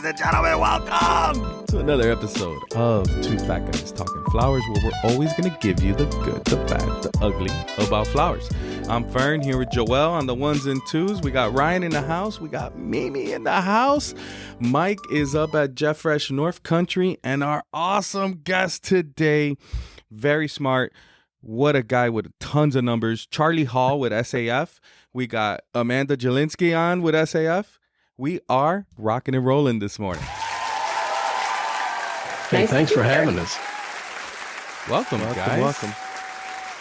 and gentlemen, welcome to another episode of Two Fat Guys Talking Flowers, where we're always going to give you the good, the bad, the ugly about flowers. I'm Fern here with Joel on the ones and twos. We got Ryan in the house. We got Mimi in the house. Mike is up at Jeff Fresh North Country, and our awesome guest today, very smart. What a guy with tons of numbers. Charlie Hall with SAF. We got Amanda Jedlinskey on with SAF. We are rocking and rolling this morning. Hey, thanks for having us. Welcome, guys. Welcome.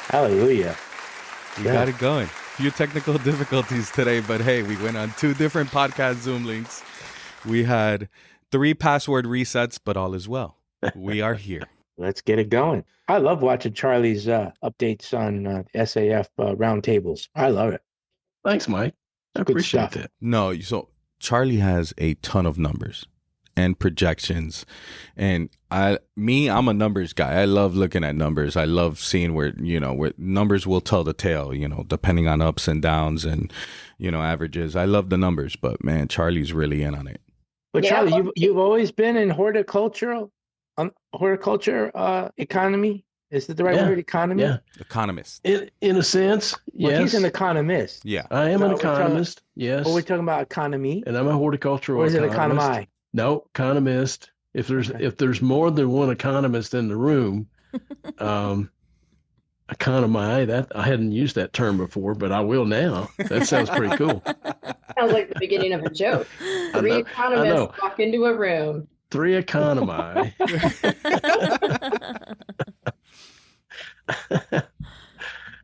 Hallelujah. We got it going. Few technical difficulties today, but hey, we went on 2 different podcast Zoom links. We had 3 password resets, but all is well. We are here. Let's get it going. I love watching Charlie's updates on SAF roundtables. I love it. Thanks, Mike. I appreciate that. No, so Charlie has a ton of numbers and projections, and I'm a numbers guy. I love looking at numbers. I love seeing where numbers will tell the tale, depending on ups and downs and, averages. I love the numbers, but man, Charlie's really in on it. But Yeah. Charlie, you've always been in horticulture economy. Is it the right word, economy? Yeah. Economist. In a sense, yes. Well, he's an economist. Yeah. I am an economist, yes. Well, we're talking about economy. And I'm a horticultural Or is it economist. economy? No, economist. If there's more than one economist in the room, economy, that I hadn't used that term before, but I will now. That sounds pretty cool. Sounds like the beginning of a joke. 3 economists walk into a room. 3 economy.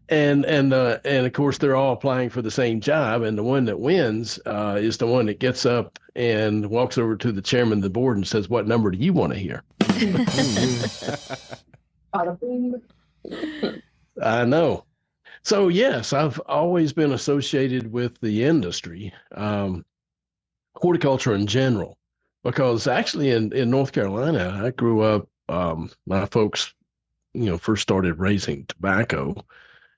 And of course they're all applying for the same job, and the one that wins is the one that gets up and walks over to the chairman of the board and says, "What number do you want to hear?" Bada boom. I know. So yes, I've always been associated with the industry, horticulture in general, because actually in North Carolina, I grew up. My folks, first started raising tobacco,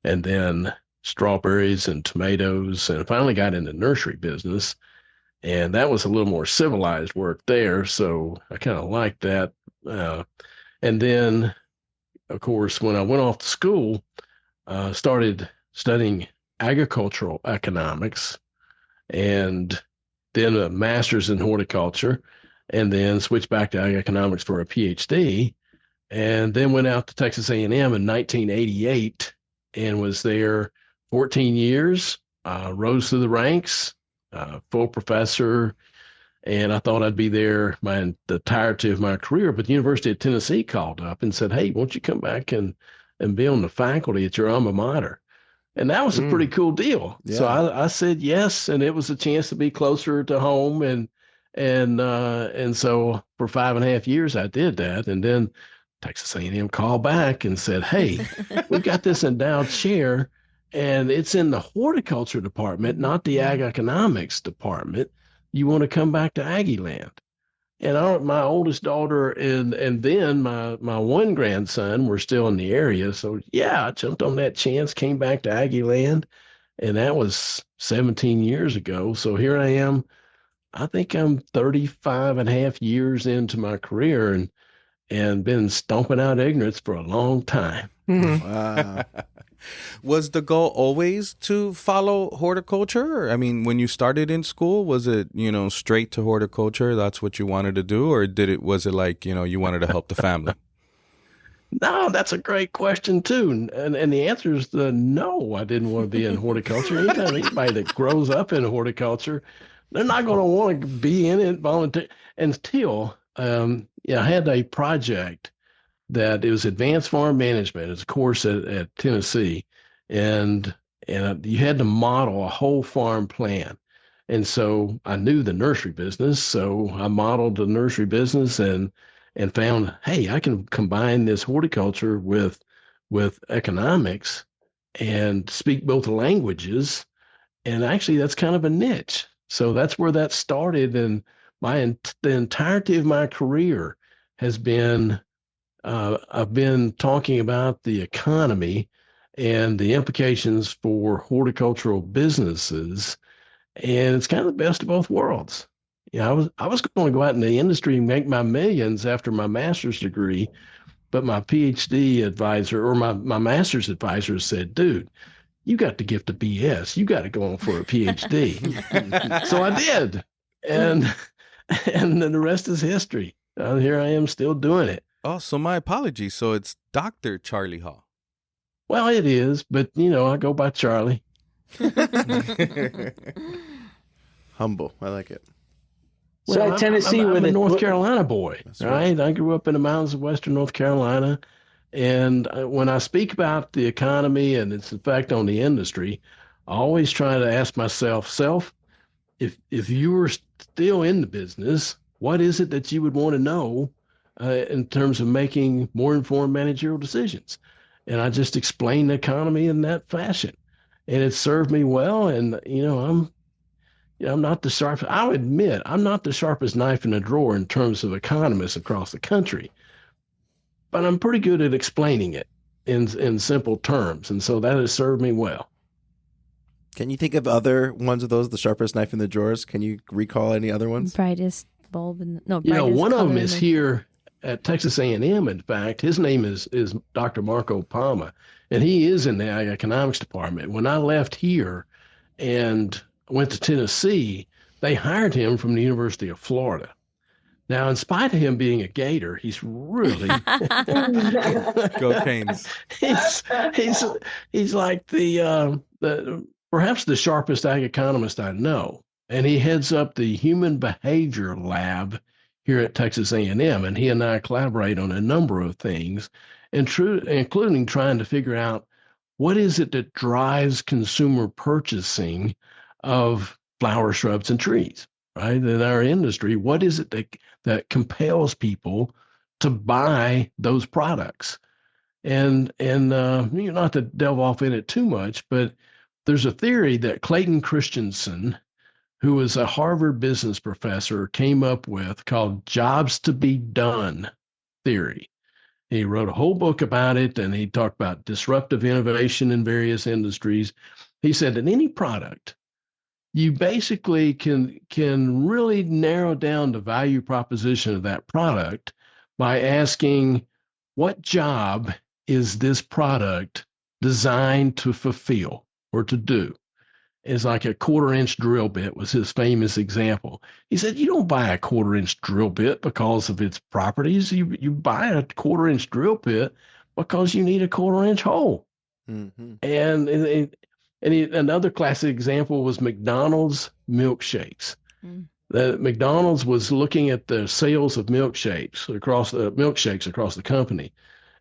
and then strawberries and tomatoes, and finally got in the nursery business. And that was a little more civilized work there, so I kind of liked that. And then, of course, when I went off to school, started studying agricultural economics, and then a master's in horticulture, and then switched back to ag economics for a PhD, and then went out to Texas A&M in 1988 and was there 14 years, rose through the ranks, full professor, and I thought I'd be there the entirety of my career. But the University of Tennessee called up and said, "Hey, won't you come back and be on the faculty at your alma mater?" And that was a pretty cool deal. Yeah. So I said yes, and it was a chance to be closer to home, and so for 5.5 years I did that, and then Texas A&M called back and said, "Hey, we've got this endowed chair, and it's in the horticulture department, not the ag economics department. You want to come back to Aggie Land?" And my oldest daughter and then my one grandson were still in the area. So yeah, I jumped on that chance, came back to Aggie Land, and that was 17 years ago. So here I am. I think I'm 35 and a half years into my career, and been stomping out ignorance for a long time. Wow. Was the goal always to follow horticulture? I mean, when you started in school, was it, straight to horticulture? That's what you wanted to do? Or was it like, you wanted to help the family? No, that's a great question too. And the answer is no, I didn't want to be in horticulture. Anybody that grows up in horticulture, they're not going to want to be in it volunteer until, I had a project that it was advanced farm management. It's a course at Tennessee, and you had to model a whole farm plan. And so I knew the nursery business, so I modeled the nursery business and found, hey, I can combine this horticulture with economics and speak both languages. And actually, that's kind of a niche. So that's where that started, and the entirety of my career has been, I've been talking about the economy and the implications for horticultural businesses, and it's kind of the best of both worlds. I was going to go out in the industry and make my millions after my master's degree, but my PhD advisor or my master's advisor said, dude, you got the gift of BS. You got to go on for a PhD. So I did. And then the rest is history. Here I am still doing it. Oh, so my apologies. So it's Dr. Charlie Hall. Well, it is, but I go by Charlie. Humble. I like it. So Well, Tennessee, I'm a North Carolina boy, That's right? I grew up in the mountains of Western North Carolina. And when I speak about the economy and its effect on the industry, I always try to ask myself, if you were still in the business, what is it that you would want to know in terms of making more informed managerial decisions? And I just explain the economy in that fashion. And it served me well. And, I'm not the sharpest. I'll admit, I'm not the sharpest knife in the drawer in terms of economists across the country, but I'm pretty good at explaining it in simple terms. And so that has served me well. Can you think of other ones of those, the sharpest knife in the drawers? Can you recall any other ones? Brightest bulb brightest One of them color is in here at Texas A&M. In fact, his name is Dr. Marco Palma, and he is in the economics department. When I left here and went to Tennessee, they hired him from the University of Florida. Now, in spite of him being a Gator, he's really Go Canes. he's like the perhaps the sharpest ag economist I know, and he heads up the Human Behavior Lab here at Texas A&M, and he and I collaborate on a number of things, including trying to figure out what is it that drives consumer purchasing of flower, shrubs, and trees, right? In our industry, what is it that compels people to buy those products? And not to delve off in it too much, but there's a theory that Clayton Christensen, who was a Harvard business professor, came up with called jobs to be done theory. He wrote a whole book about it, and he talked about disruptive innovation in various industries. He said that any product, you basically can really narrow down the value proposition of that product by asking, what job is this product designed to fulfill or to do? It's like a 1/4-inch drill bit was his famous example. He said, you don't buy a 1/4-inch drill bit because of its properties. You buy a 1/4-inch drill bit because you need a 1/4-inch hole. Mm-hmm. And another classic example was McDonald's milkshakes. McDonald's was looking at the sales of milkshakes across the company,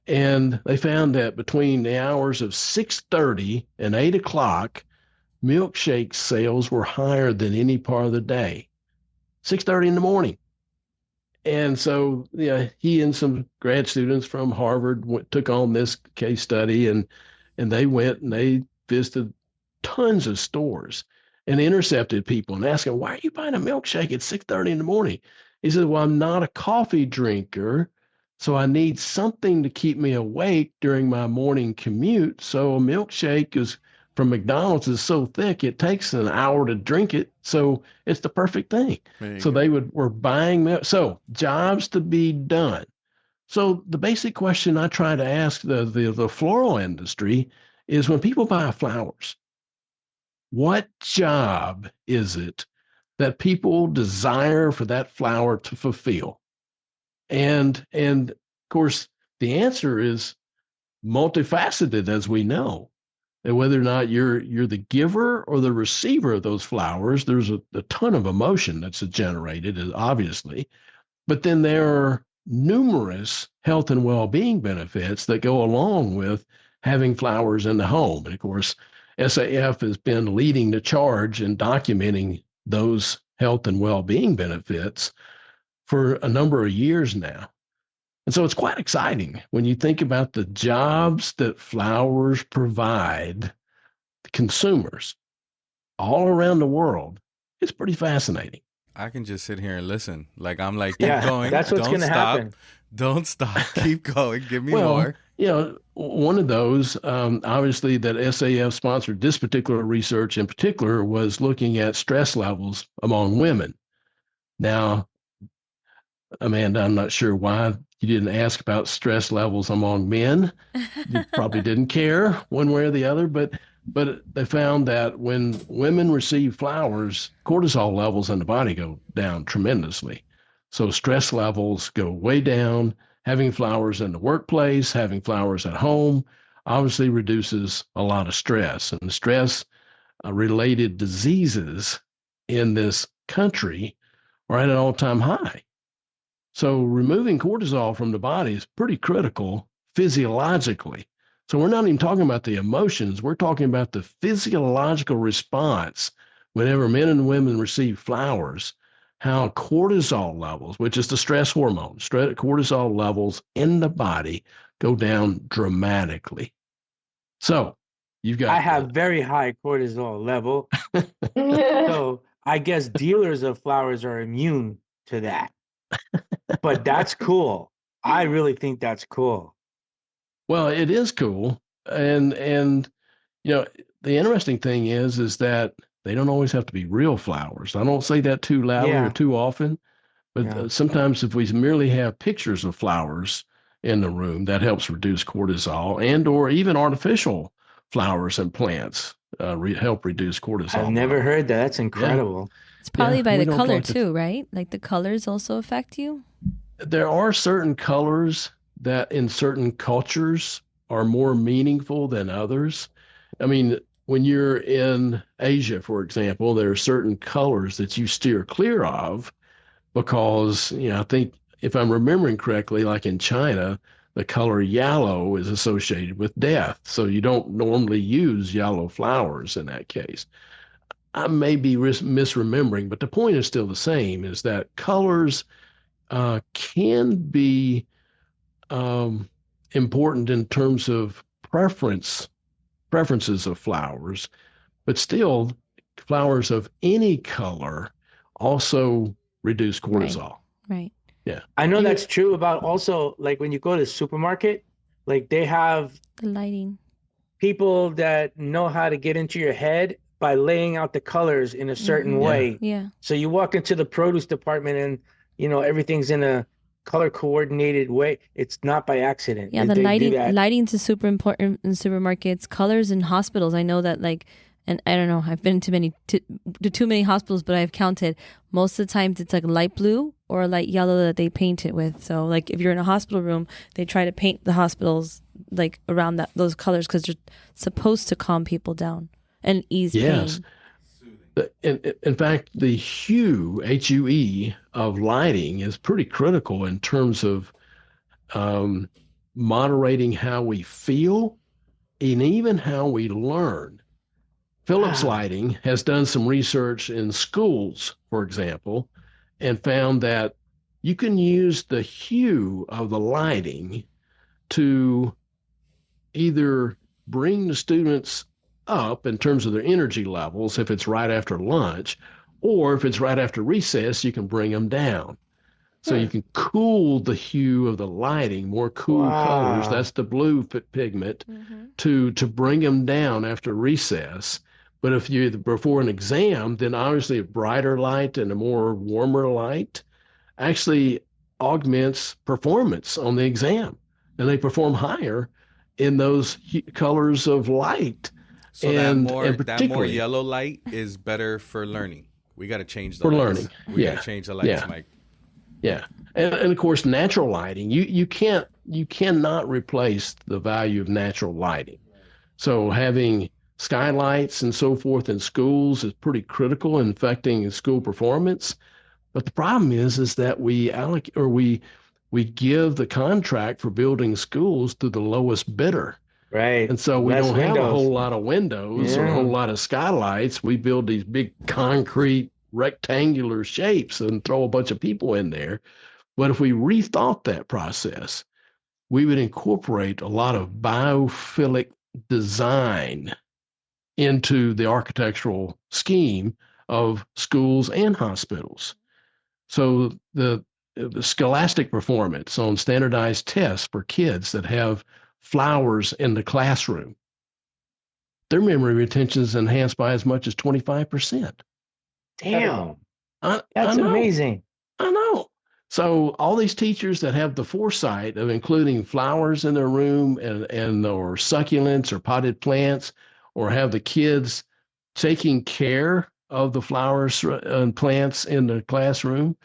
and they found that between the hours of 6:30 and 8 o'clock, milkshake sales were higher than any part of the day. 6:30 in the morning. And so he and some grad students from Harvard took on this case study, and they went and they visited tons of stores and intercepted people and asked them, why are you buying a milkshake at 6:30 in the morning? He said, well, I'm not a coffee drinker, so I need something to keep me awake during my morning commute. So a milkshake from McDonald's is so thick, it takes an hour to drink it. So it's the perfect thing. So they were buying milk. So jobs to be done. So the basic question I try to ask the floral industry is, when people buy flowers, what job is it that people desire for that flower to fulfill? And of course, the answer is multifaceted, as we know. And whether or not you're the giver or the receiver of those flowers, there's a ton of emotion that's generated, obviously. But then there are numerous health and well-being benefits that go along with having flowers in the home. And of course, SAF has been leading the charge in documenting those health and well-being benefits for a number of years now. And so it's quite exciting when you think about the jobs that flowers provide to consumers all around the world. It's pretty fascinating. I can just sit here and listen. I'm like, keep going. That's what's going to happen. Don't stop. Keep going. Give me more. One of those, obviously, that SAF sponsored this particular research in particular was looking at stress levels among women. Now, Amanda, I'm not sure why you didn't ask about stress levels among men. You probably didn't care one way or the other, but they found that when women receive flowers, cortisol levels in the body go down tremendously. So stress levels go way down. Having flowers in the workplace, having flowers at home, obviously reduces a lot of stress. And stress related diseases in this country are at an all-time high. So removing cortisol from the body is pretty critical physiologically. So we're not even talking about the emotions. We're talking about the physiological response whenever men and women receive flowers, how cortisol levels, which is the stress hormone, cortisol levels in the body go down dramatically. So you've got... I have very high cortisol level. So I guess dealers of flowers are immune to that. But that's cool. I really think that's cool. Well, it is cool. And the interesting thing is that they don't always have to be real flowers. I don't say that too loudly or too often, but sometimes if we merely have pictures of flowers in the room, that helps reduce cortisol, and or even artificial flowers and plants help reduce cortisol. I've never heard that. That's incredible. Yeah. It's probably by the color too, right? Like the colors also affect you? There are certain colors that in certain cultures are more meaningful than others. I mean, when you're in Asia, for example, there are certain colors that you steer clear of because, I think if I'm remembering correctly, like in China, the color yellow is associated with death. So you don't normally use yellow flowers in that case. I may be misremembering, but the point is still the same, is that colors can be important in terms of preferences of flowers, but still flowers of any color also reduce cortisol. Right. Yeah. I know that's true about also, like when you go to the supermarket, like they have the lighting. People that know how to get into your head by laying out the colors in a certain way. Yeah. So you walk into the produce department and, everything's in a color coordinated way. It's not by accident. Yeah, the lighting's is super important in supermarkets. Colors in hospitals. I know that, and I don't know, I've been to too many hospitals, but I've counted. Most of the times it's like light blue or light yellow that they paint it with. So like if you're in a hospital room, they try to paint the hospitals like around those colors because they're supposed to calm people down and ease pain. In fact, the hue, HUE, of lighting is pretty critical in terms of moderating how we feel and even how we learn. Philips Lighting has done some research in schools, for example, and found that you can use the hue of the lighting to either bring the students up in terms of their energy levels if it's right after lunch, or if it's right after recess, you can bring them down. So you can cool the hue of the lighting, more cool colors. That's the blue pigment to bring them down after recess. But if you before an exam, then obviously a brighter light and a more warmer light actually augments performance on the exam, and they perform higher in those colors of light. So that more yellow light is better for learning. We got to change the lights. Learning. We got to change the lights, Mike. Yeah, and of course natural lighting. You cannot replace the value of natural lighting. So having skylights and so forth in schools is pretty critical in affecting school performance. But the problem is that we give the contract for building schools to the lowest bidder. Right. And so we don't have a whole lot of windows or a whole lot of skylights. We build these big concrete rectangular shapes and throw a bunch of people in there. But if we rethought that process, we would incorporate a lot of biophilic design into the architectural scheme of schools and hospitals. So the scholastic performance on standardized tests for kids that have flowers in the classroom, their memory retention is enhanced by as much as 25%. Damn. That's amazing. I know. So all these teachers that have the foresight of including flowers in their room and or succulents or potted plants, or have the kids taking care of the flowers and plants in the classroom,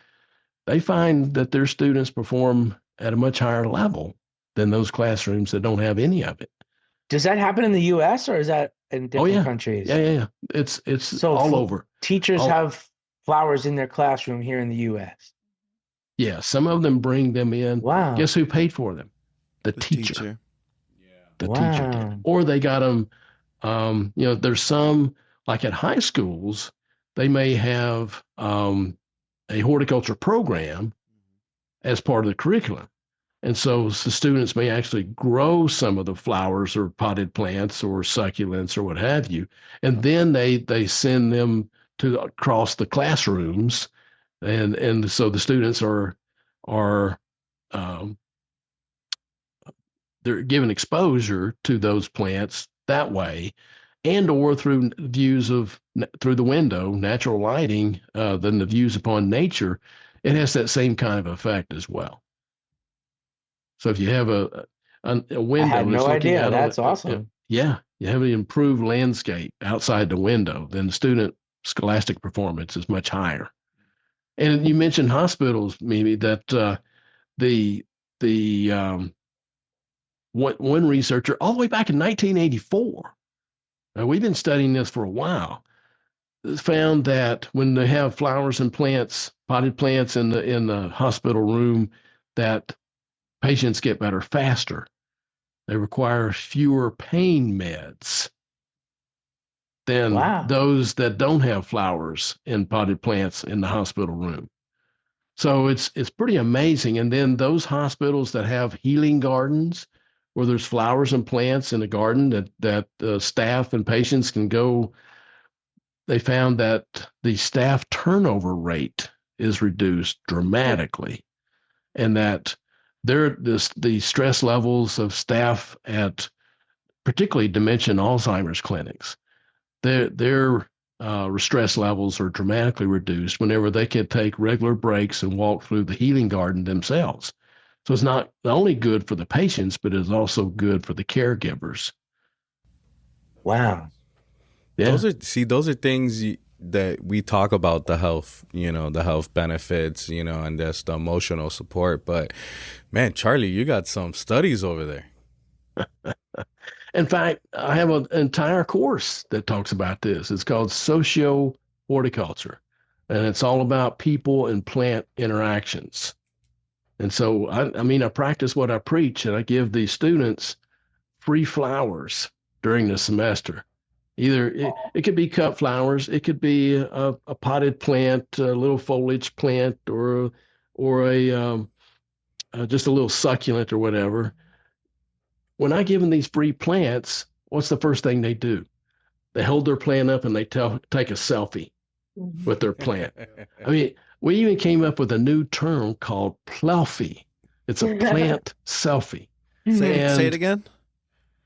they find that their students perform at a much higher level than those classrooms that don't have any of it. Does that happen in the U.S. or is that in different countries? Yeah. It's so all over. Teachers have flowers in their classroom here in the U.S. Yeah, some of them bring them in. Wow. Guess who paid for them? The teacher. Yeah. The teacher did. Or they got them, there's some, like at high schools, they may have a horticulture program as part of the curriculum. And so the students may actually grow some of the flowers or potted plants or succulents or what have you. And then they send them to across the classrooms. And so the students are they're given exposure to those plants that way, and or through views through the window, natural lighting, then the views upon nature. It has that same kind of effect as well. So if you have a window, I had no idea. That's awesome. Yeah, you have an improved landscape outside the window, then the student scholastic performance is much higher. And you mentioned hospitals, Mimi, that one researcher all the way back in 1984, now we've been studying this for a while, found that when they have flowers and plants, potted plants in the hospital room, that patients get better faster. They require fewer pain meds than those that don't have flowers and potted plants in the hospital room. So it's pretty amazing. And then those hospitals that have healing gardens, where there's flowers and plants in a garden that staff and patients can go, they found that the staff turnover rate is reduced dramatically, and that the stress levels of staff at particularly dementia and Alzheimer's clinics, their stress levels are dramatically reduced whenever they can take regular breaks and walk through the healing garden themselves. So it's not only good for the patients, but it's also good for the caregivers. Wow. Yeah. Those are things that we talk about, the health, the health benefits, and just the emotional support. But man, Charlie, you got some studies over there. In fact, I have an entire course that talks about this. It's called Socio-Horticulture, and it's all about people and plant interactions. And so, I practice what I preach, and I give these students free flowers during the semester. Either it could be cut flowers, it could be a potted plant, a little foliage plant, or just a little succulent or whatever. When I give them these free plants, what's the first thing they do? They hold their plant up and they take a selfie with their plant. We even came up with a new term called plefie. It's a plant selfie. Say it again.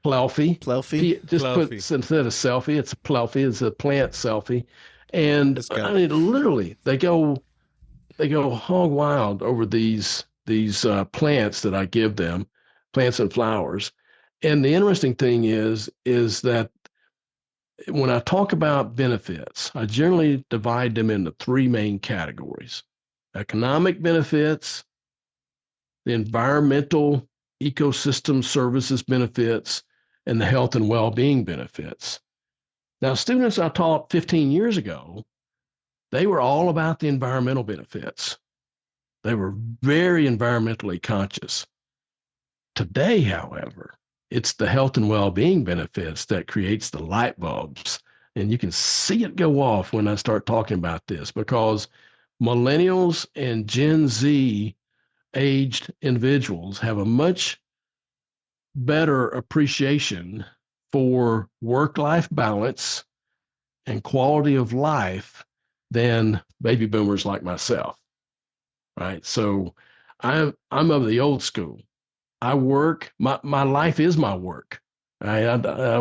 Plefie. Plefie. Just Plefie. put, instead of selfie, it's a plefie. It's a plant selfie. And literally, they go hog wild over these plants that I give them, plants and flowers. And the interesting thing is that when I talk about benefits, I generally divide them into three main categories: economic benefits, the environmental ecosystem services benefits, and the health and well-being benefits. Now, students I taught 15 years ago, they were all about the environmental benefits. They were very environmentally conscious. Today, however, it's the health and well-being benefits that creates the light bulbs. And you can see it go off when I start talking about this, because millennials and Gen Z aged individuals have a much better appreciation for work-life balance and quality of life than baby boomers like myself, right? So I'm of the old school. I work, my life is my work. I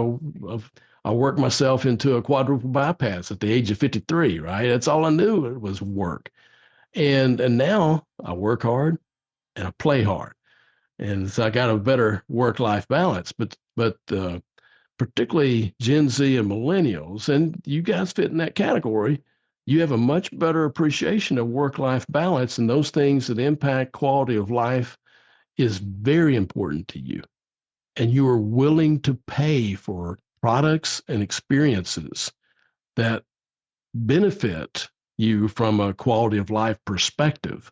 worked myself into a quadruple bypass at the age of 53, right? That's all I knew was work. And now I work hard and I play hard. And so I got a better work-life balance. But particularly Gen Z and millennials, and you guys fit in that category, you have a much better appreciation of work-life balance, and those things that impact quality of life is very important to you. And you are willing to pay for products and experiences that benefit you from a quality of life perspective.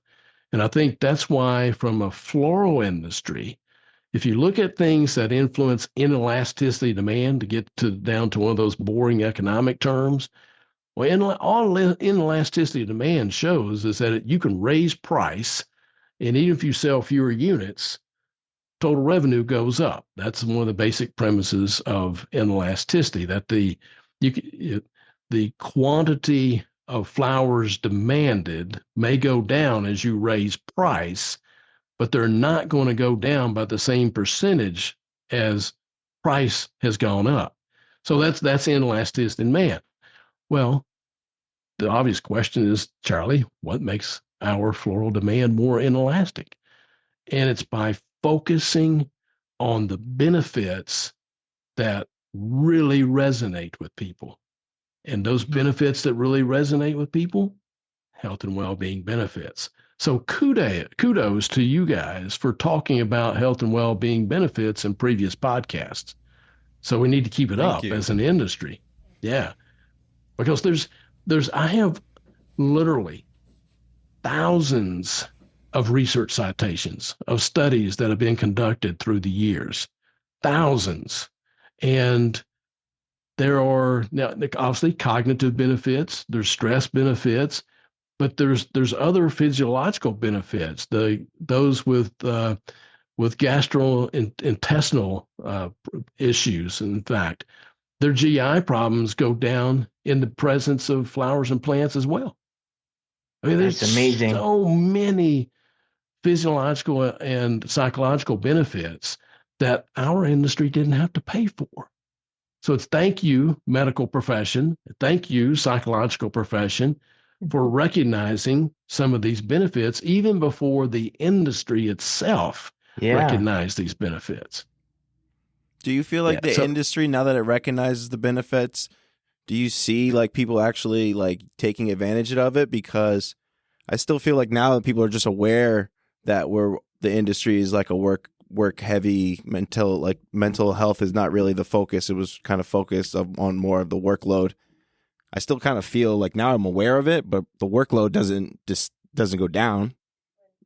And I think that's why, from a floral industry, if you look at things that influence inelasticity demand, to get down to one of those boring economic terms, well, all inelasticity demand shows is that you can raise price, and even if you sell fewer units, total revenue goes up. That's one of the basic premises of inelasticity, that the quantity of flowers demanded may go down as you raise price, but they're not going to go down by the same percentage as price has gone up. So that's inelasticity in demand. Well, the obvious question is, Charlie, what makes our floral demand more inelastic? And it's by focusing on the benefits that really resonate with people. And those benefits that really resonate with people, health and well-being benefits. So kudos to you guys for talking about health and well-being benefits in previous podcasts. So we need to keep it up as an industry. Yeah. Because I have literally thousands of research citations of studies that have been conducted through the years. Thousands. And there are now obviously cognitive benefits, there's stress benefits, but there's other physiological benefits. Those with gastrointestinal issues, in fact, their GI problems go down in the presence of flowers and plants as well. I mean, there's amazing. So many physiological and psychological benefits that our industry didn't have to pay for. So it's thank you, medical profession, thank you, psychological profession, for recognizing some of these benefits even before the industry itself recognized these benefits. Do you feel like the industry, now that it recognizes the benefits, do you see like people actually like taking advantage of it? Because I still feel like now that people are just aware that the industry is like a work heavy mental health is not really the focus. It was kind of focused on more of the workload. I still kind of feel like now I'm aware of it, but the workload doesn't go down.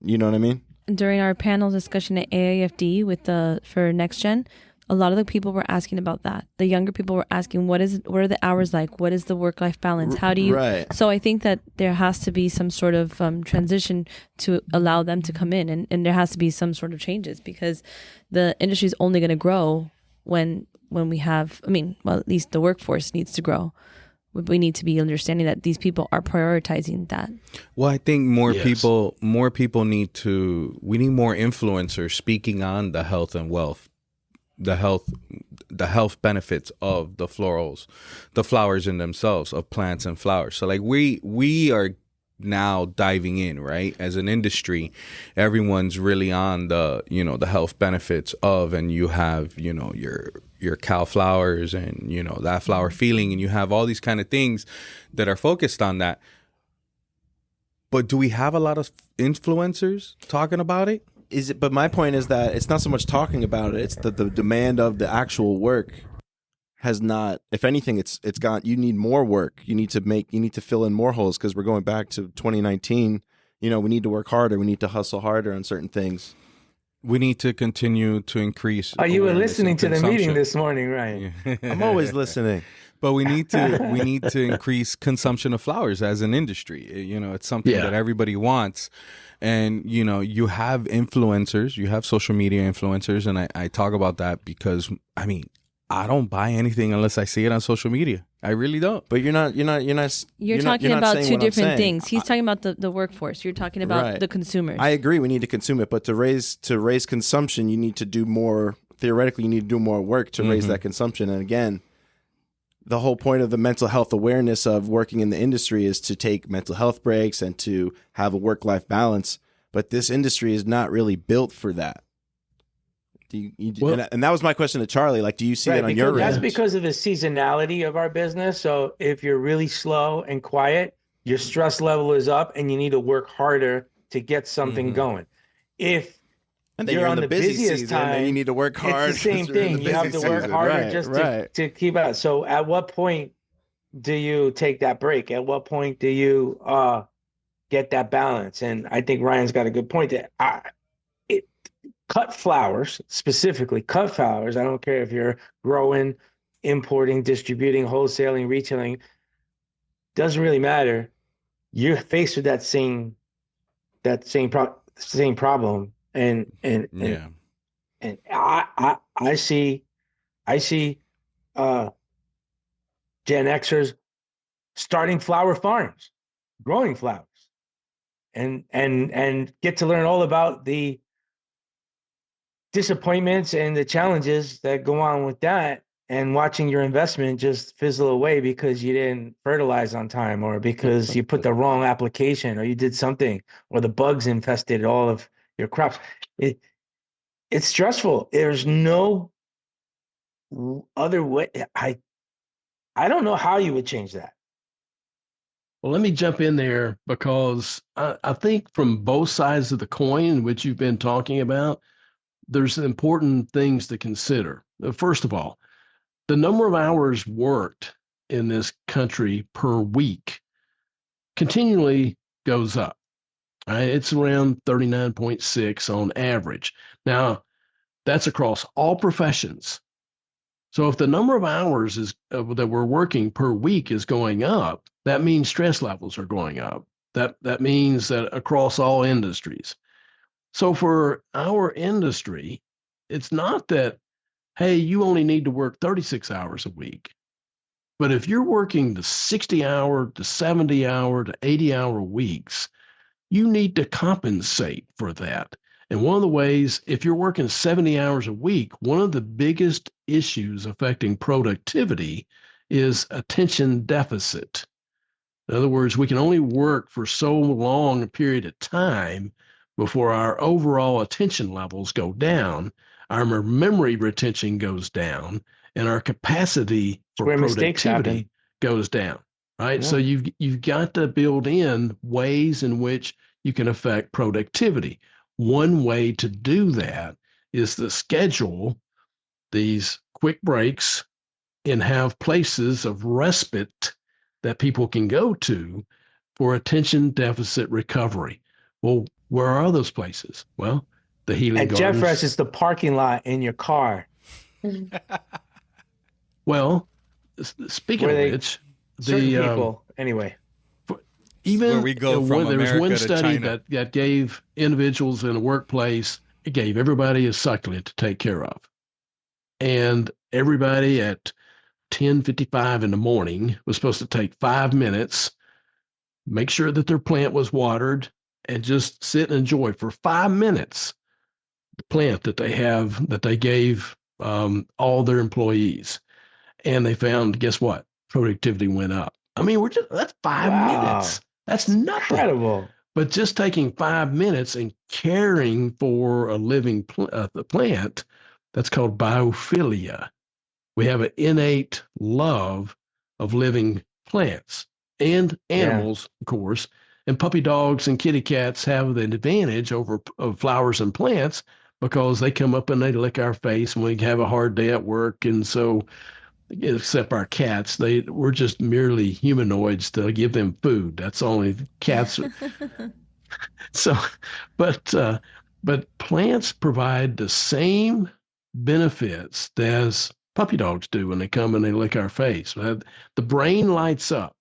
You know what I mean? During our panel discussion at AAFD for Next Gen, a lot of the people were asking about that. The younger people were asking, what are the hours like? What is the work-life balance? How do you... Right. So I think that there has to be some sort of transition to allow them to come in, and there has to be some sort of changes, because the industry is only going to grow when we have, at least the workforce needs to grow. We need to be understanding that these people are prioritizing that. Well, I think more people need to, we need more influencers speaking on the health and wealth, the health benefits of the flowers in themselves, of plants and flowers. So like we are now diving in, right? As an industry, everyone's really on the health benefits of, and you have, your cow flowers and, that flower feeling, and you have all these kind of things that are focused on that. But do we have a lot of influencers talking about it? But my point is that it's not so much talking about it, it's that the demand of the actual work has not, if anything, it's gone. You need more work. You need to fill in more holes, because we're going back to 2019. We need to work harder. We need to hustle harder on certain things. We need to continue to increase. Oh, you were listening to the meeting this morning, right? Yeah. I'm always listening. But we need to increase consumption of flowers as an industry. It's something that everybody wants. And, you have influencers, you have social media influencers. And I talk about that because, I don't buy anything unless I see it on social media. I really don't. But you're talking about two different things. He's talking about the workforce. You're talking about the consumers. I agree. We need to consume it, but to raise consumption, you need to do more. Theoretically, you need to do more work to raise that consumption. And again, the whole point of the mental health awareness of working in the industry is to take mental health breaks and to have a work-life balance. But this industry is not really built for that. And that was my question to Charlie. Like, do you see that on your end? That's because of the seasonality of our business. So if you're really slow and quiet, your stress level is up and you need to work harder to get something going. If you're on the busiest time, and you need to work hard. It's the same thing. You have to work harder to keep out. So at what point do you take that break? At what point do you get that balance? And I think Ryan's got a good point that cut flowers, specifically cut flowers. I don't care if you're growing, importing, distributing, wholesaling, retailing. Doesn't really matter. You're faced with that same problem. And I see Gen Xers starting flower farms, growing flowers, and get to learn all about the disappointments and the challenges that go on with that, and watching your investment just fizzle away because you didn't fertilize on time, or because you put the wrong application, or you did something, or the bugs infested all of your crops. It's stressful. There's no other way. I don't know how you would change that. Well, let me jump in there, because I think from both sides of the coin, which you've been talking about, there's important things to consider. First of all, the number of hours worked in this country per week continually goes up. It's around 39.6 on average. Now, that's across all professions. So if the number of hours that we're working per week is going up, that means stress levels are going up. That means that across all industries. So for our industry, it's not that, hey, you only need to work 36 hours a week. But if you're working the 60-hour to 70-hour to 80-hour weeks, you need to compensate for that. And one of the ways, if you're working 70 hours a week, one of the biggest issues affecting productivity is attention deficit. In other words, we can only work for so long a period of time before our overall attention levels go down, our memory retention goes down, and our capacity for productivity goes down, right? Yeah. So you've got to build in ways in which you can affect productivity. One way to do that is to schedule these quick breaks and have places of respite that people can go to for attention deficit recovery. Well, where are those places? Well, the healing gardens. At Jeffress, it's the parking lot in your car. Well, speaking of which, people, anyway. Even where we go from there was one study China. that gave individuals in a workplace, it gave everybody a succulent to take care of. And everybody at 10:55 in the morning was supposed to take 5 minutes, make sure that their plant was watered, and just sit and enjoy for 5 minutes the plant that they gave all their employees. And they found, guess what? Productivity went up. I mean, that's 5 minutes. That's nothing. Incredible. But just taking 5 minutes and caring for a living plant, that's called biophilia. We have an innate love of living plants and animals, of course. And puppy dogs and kitty cats have the advantage over flowers and plants because they come up and they lick our face when we have a hard day at work. And so, except our cats, we're just merely humanoids to give them food. That's only cats. So, but plants provide the same benefits as puppy dogs do when they come and they lick our face. The brain lights up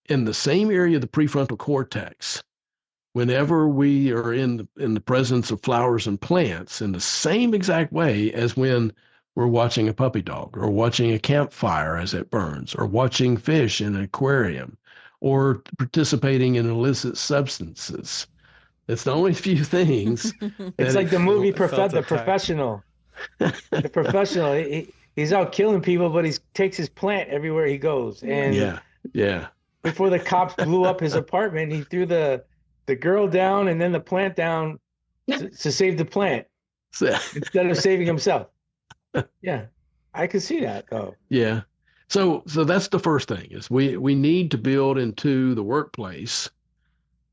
in the same area of the prefrontal cortex whenever we are in the presence of flowers and plants, in the same exact way as when we're watching a puppy dog, or watching a campfire as it burns, or watching fish in an aquarium, or participating in illicit substances. It's the only few things. It's like the movie The Professional. The Professional, he's out killing people, but he's takes his plant everywhere he goes. And yeah. before the cops blew up his apartment, he threw the girl down and then the plant down to save the plant instead of saving himself. Yeah, I could see that though. Yeah. So that's the first thing is we need to build into the workplace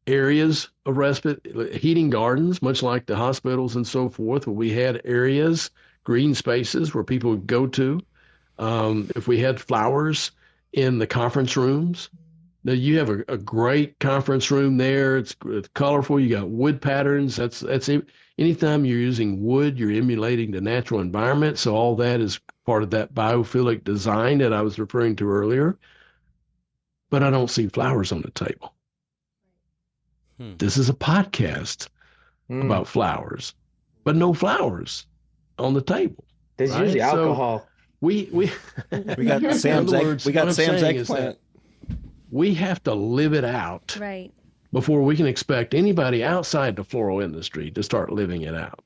areas of respite, heating gardens, much like the hospitals and so forth, where we had areas, green spaces where people would go to. If we had flowers in the conference rooms, now you have a great conference room there. It's colorful. You got wood patterns. That's anytime you're using wood, you're emulating the natural environment. So all that is part of that biophilic design that I was referring to earlier. But I don't see flowers on the table. This is a podcast about flowers, but no flowers on the table. There's usually alcohol. So we got Sam's eggplant. We have to live it out, right, before we can expect anybody outside the floral industry to start living it out.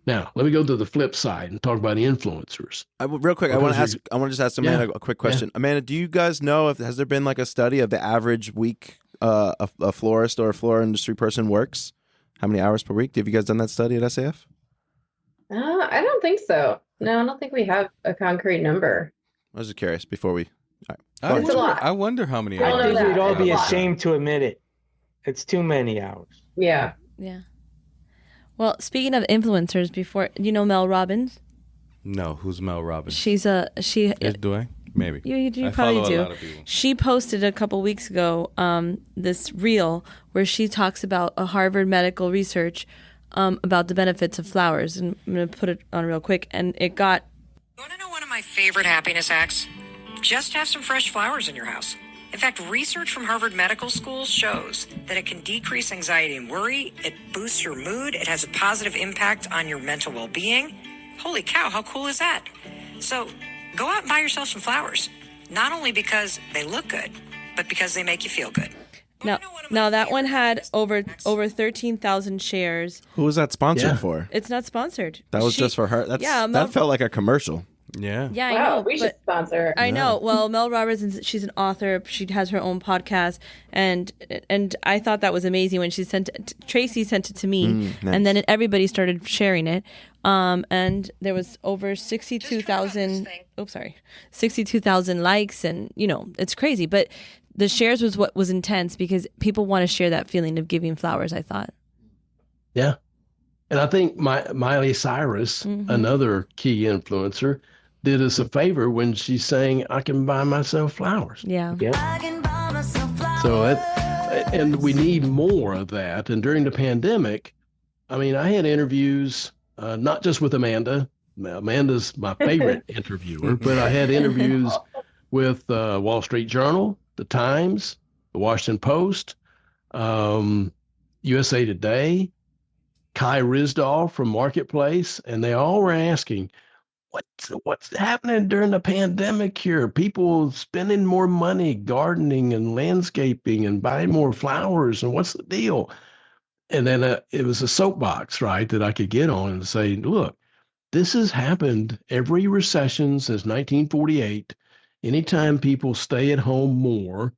Now, let me go to the flip side and talk about influencers. Real quick, I want to just ask Amanda a quick question. Yeah. Amanda, do you guys know has there been like a study of the average week a florist or a floral industry person works? How many hours per week? Have you guys done that study at SAF? I don't think so. No, I don't think we have a concrete number. I was just curious before we. All right. I wonder how many hours. I think we'd all be ashamed to admit it. It's too many hours. Yeah. Yeah. Well, speaking of influencers, before Mel Robbins? No, who's Mel Robbins? Do I? Maybe. You probably do. She posted a couple weeks ago this reel where she talks about a Harvard medical research about the benefits of flowers. And I'm going to put it on real quick. And it got... You want to know one of my favorite happiness hacks? Just have some fresh flowers in your house. In fact, research from Harvard Medical School shows that it can decrease anxiety and worry. It boosts your mood. It has a positive impact on your mental well-being. Holy cow, how cool is that? So go out and buy yourself some flowers. Not only because they look good, but because they make you feel good. Now that one had over 13,000 shares. Who was that sponsored for? It's not sponsored. That was just for her. That felt like a commercial. Yeah. Yeah, I know. We should sponsor her. I know. Well, Mel Robbins, she's an author. She has her own podcast, and I thought that was amazing when Tracy sent it to me, nice. And then everybody started sharing it. And there was over 62,000. 62,000 likes, and it's crazy. But the shares was what was intense because people want to share that feeling of giving flowers. I thought. Yeah, and I think Miley Cyrus, another key influencer, did us a favor when she's saying, I can buy myself flowers. Yeah. Yep. So and we need more of that. And during the pandemic, I had interviews, not just with Amanda. Amanda's my favorite interviewer, but I had interviews with Wall Street Journal, The Times, The Washington Post, USA Today, Kai Rizdal from Marketplace, and they all were asking, what's happening during the pandemic here? People spending more money gardening and landscaping and buying more flowers, and what's the deal? And then it was a soapbox, right, that I could get on and say, look, this has happened every recession since 1948. Anytime people stay at home more,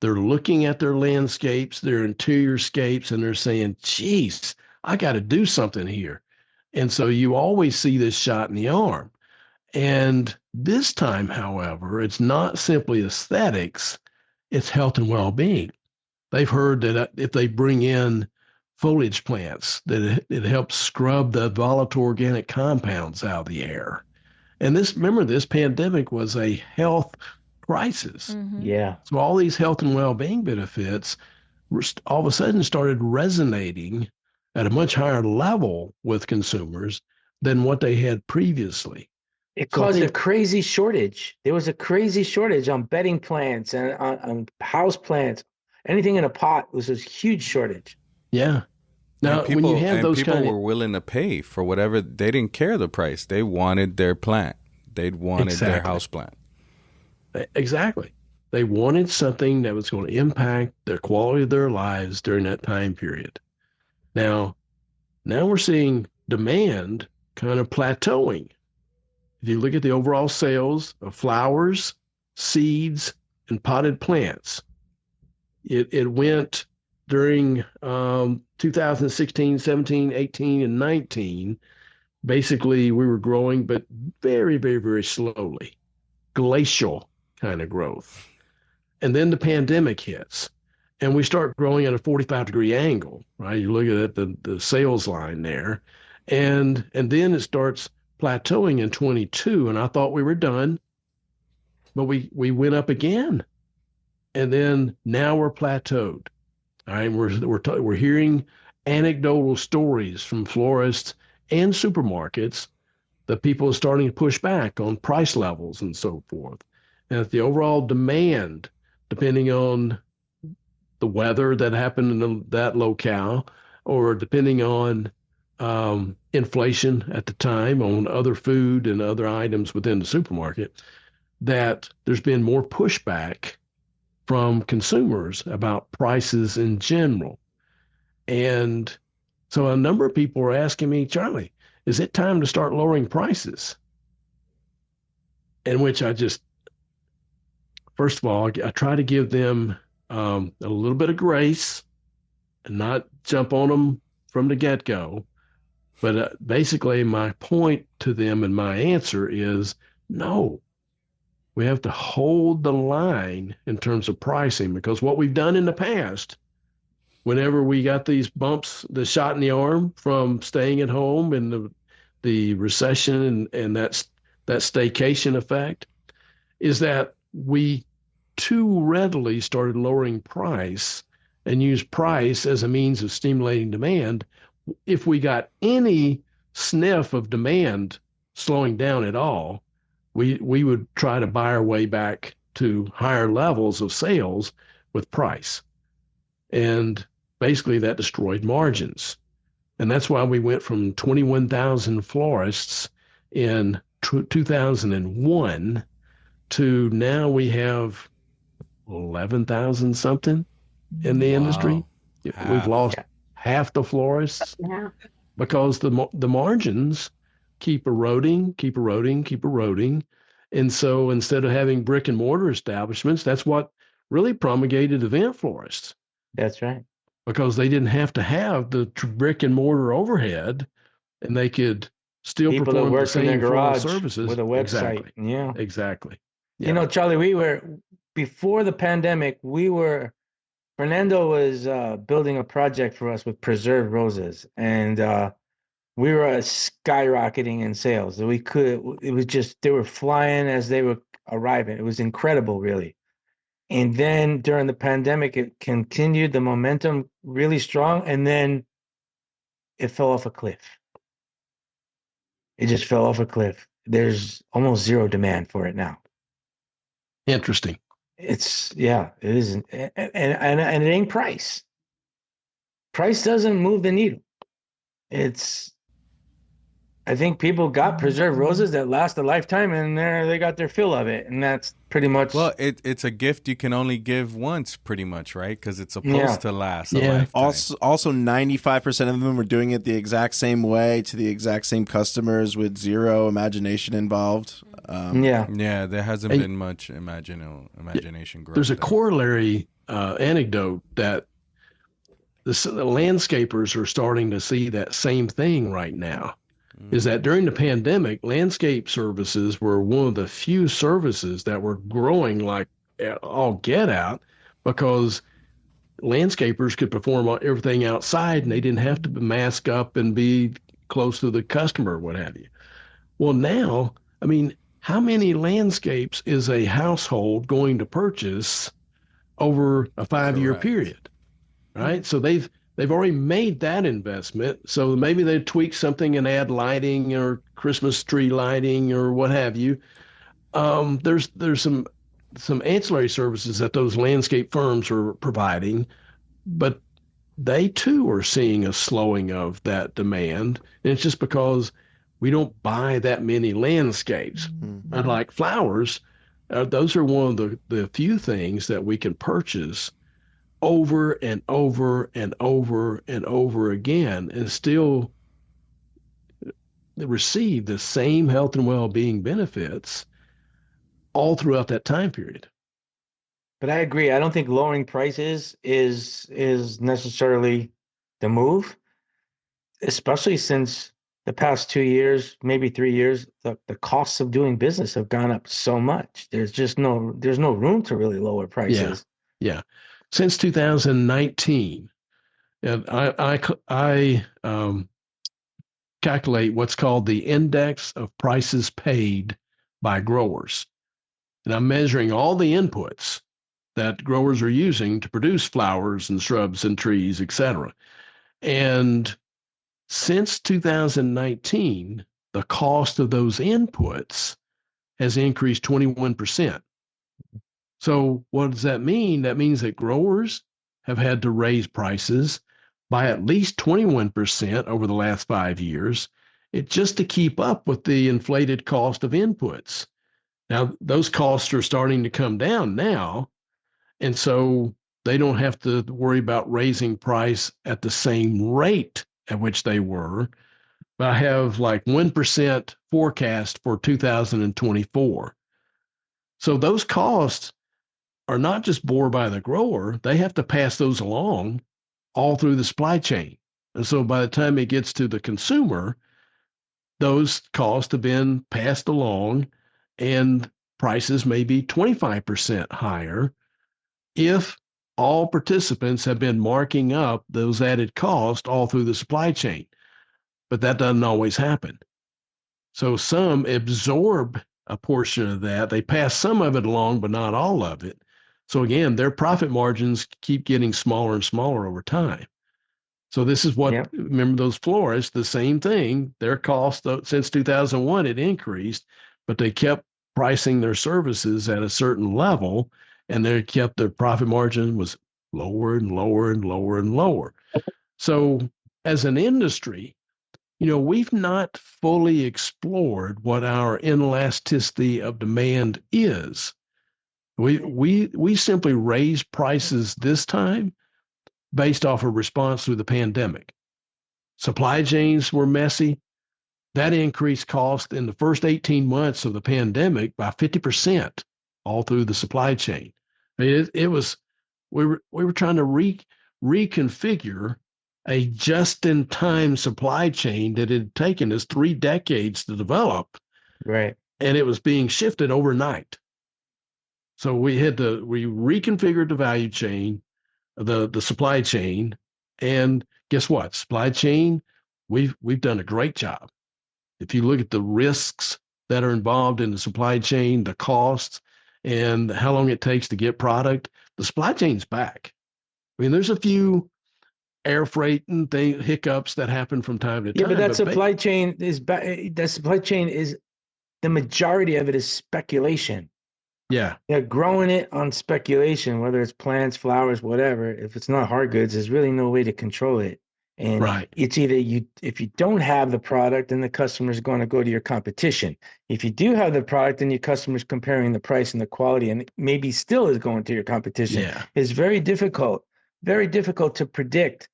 they're looking at their landscapes, their interior scapes, and they're saying, geez, I got to do something here. And so you always see this shot in the arm. And this time, however, it's not simply aesthetics, it's health and well-being. They've heard that if they bring in foliage plants, that it helps scrub the volatile organic compounds out of the air. And remember, this pandemic was a health crisis. Mm-hmm. Yeah. So all these health and well-being benefits all of a sudden started resonating at a much higher level with consumers than what they had previously. It caused a crazy shortage. There was a crazy shortage on bedding plants and on house plants. Anything in a pot was a huge shortage. Yeah. Now, when you have those people were willing to pay for whatever, they didn't care the price. They wanted their plant. They wanted their house plant. Exactly. They wanted something that was going to impact their quality of their lives during that time period. Now we're seeing demand kind of plateauing. if you look at the overall sales of flowers, seeds, and potted plants, it went during 2016, 17, 18, and 19. Basically, we were growing, but very, very, very slowly, glacial kind of growth. And then the pandemic hits, and we start growing at a 45-degree angle, right? You look at the sales line there, and then it starts plateauing in 22, and I thought we were done, but we went up again, and then now we're plateaued. All right, we're hearing anecdotal stories from florists and supermarkets that people are starting to push back on price levels and so forth, and that the overall demand, depending on the weather that happened in that locale, or depending on inflation at the time on other food and other items within the supermarket, that there's been more pushback from consumers about prices in general. And so a number of people are asking me, Charlie, is it time to start lowering prices? In which I just, first of all, I try to give them a little bit of grace and not jump on them from the get-go. But basically, my point to them and my answer is no. We have to hold the line in terms of pricing, because what we've done in the past, whenever we got these bumps, the shot in the arm from staying at home and the recession and that staycation effect, is that we too readily started lowering price and used price as a means of stimulating demand. If we got any sniff of demand slowing down at all, we would try to buy our way back to higher levels of sales with price. And basically that destroyed margins. And that's why we went from 21,000 florists in 2001 to now we have 11,000 something in the industry. We've lost half the florists because the margins keep eroding. And so instead of having brick and mortar establishments, that's what really promulgated event florists. That's right. Because they didn't have to have the brick and mortar overhead, and they could still People perform that work the same in their garage services with a website. Exactly. Yeah. Exactly. Yeah. You know, Charlie, before the pandemic, Fernando was building a project for us with preserved roses, and we were skyrocketing in sales. They were flying as they were arriving. It was incredible, really. And then during the pandemic, it continued the momentum really strong, and then it fell off a cliff. It just fell off a cliff. There's almost zero demand for it now. Interesting. It isn't, and it ain't price. Price doesn't move the needle. I think people got preserved roses that last a lifetime, and they got their fill of it, and that's pretty much. Well, it's a gift you can only give once, pretty much, right? Because it's supposed to last a lifetime. Also, 95% of them are doing it the exact same way to the exact same customers with zero imagination involved. There hasn't been much imagination growth. There's a corollary anecdote that the landscapers are starting to see that same thing right now. Is that during the pandemic, landscape services were one of the few services that were growing like all get out, because landscapers could perform everything outside and they didn't have to mask up and be close to the customer or what have you. Well, now, I mean, how many landscapes is a household going to purchase over a 5-year period? Right? So they've already made that investment. So maybe they tweak something and add lighting or Christmas tree lighting or what have you. There's some ancillary services that those landscape firms are providing, but they too are seeing a slowing of that demand. And it's just because we don't buy that many landscapes. Mm-hmm. Unlike flowers, those are one of the few things that we can purchase over and over and over and over again and still receive the same health and well-being benefits all throughout that time period. But I agree. I don't think lowering prices is necessarily the move, especially since the past 2 years, maybe 3 years, the costs of doing business have gone up so much. There's no room to really lower prices. Yeah. Since 2019, and I calculate what's called the index of prices paid by growers. And I'm measuring all the inputs that growers are using to produce flowers and shrubs and trees, etc. And since 2019, the cost of those inputs has increased 21%. So what does that mean? That means that growers have had to raise prices by at least 21% over the last 5 years, just to keep up with the inflated cost of inputs. Now, those costs are starting to come down now, and so they don't have to worry about raising price at the same rate at which they were. But I have like 1% forecast for 2024. So those costs are not just borne by the grower, they have to pass those along all through the supply chain. And so by the time it gets to the consumer, those costs have been passed along and prices may be 25% higher if all participants have been marking up those added costs all through the supply chain. But that doesn't always happen. So some absorb a portion of that. They pass some of it along, but not all of it. So again, their profit margins keep getting smaller and smaller over time. So this is what, remember those florists, the same thing, their cost since 2001, it increased, but they kept pricing their services at a certain level, and they kept their profit margin was lower and lower and lower and lower. So as an industry, we've not fully explored what our inelasticity of demand is. We simply raised prices this time based off a response to the pandemic. Supply chains were messy. That increased cost in the first 18 months of the pandemic by 50%, all through the supply chain. I mean, we were trying to reconfigure a just-in-time supply chain that had taken us 3 decades to develop. Right. And it was being shifted overnight. So we reconfigured the value chain, the supply chain, and guess what? Supply chain, we've done a great job. If you look at the risks that are involved in the supply chain, the costs, and how long it takes to get product, the supply chain's back. I mean, there's a few air freight and hiccups that happen from time to time. Yeah, but that supply chain is the majority of it is speculation. Yeah. They're growing it on speculation, whether it's plants, flowers, whatever. If it's not hard goods, there's really no way to control it. And it's either if you don't have the product, then the customer's going to go to your competition. If you do have the product, then your customer's comparing the price and the quality, and maybe still is going to your competition. Yeah. It's very difficult to predict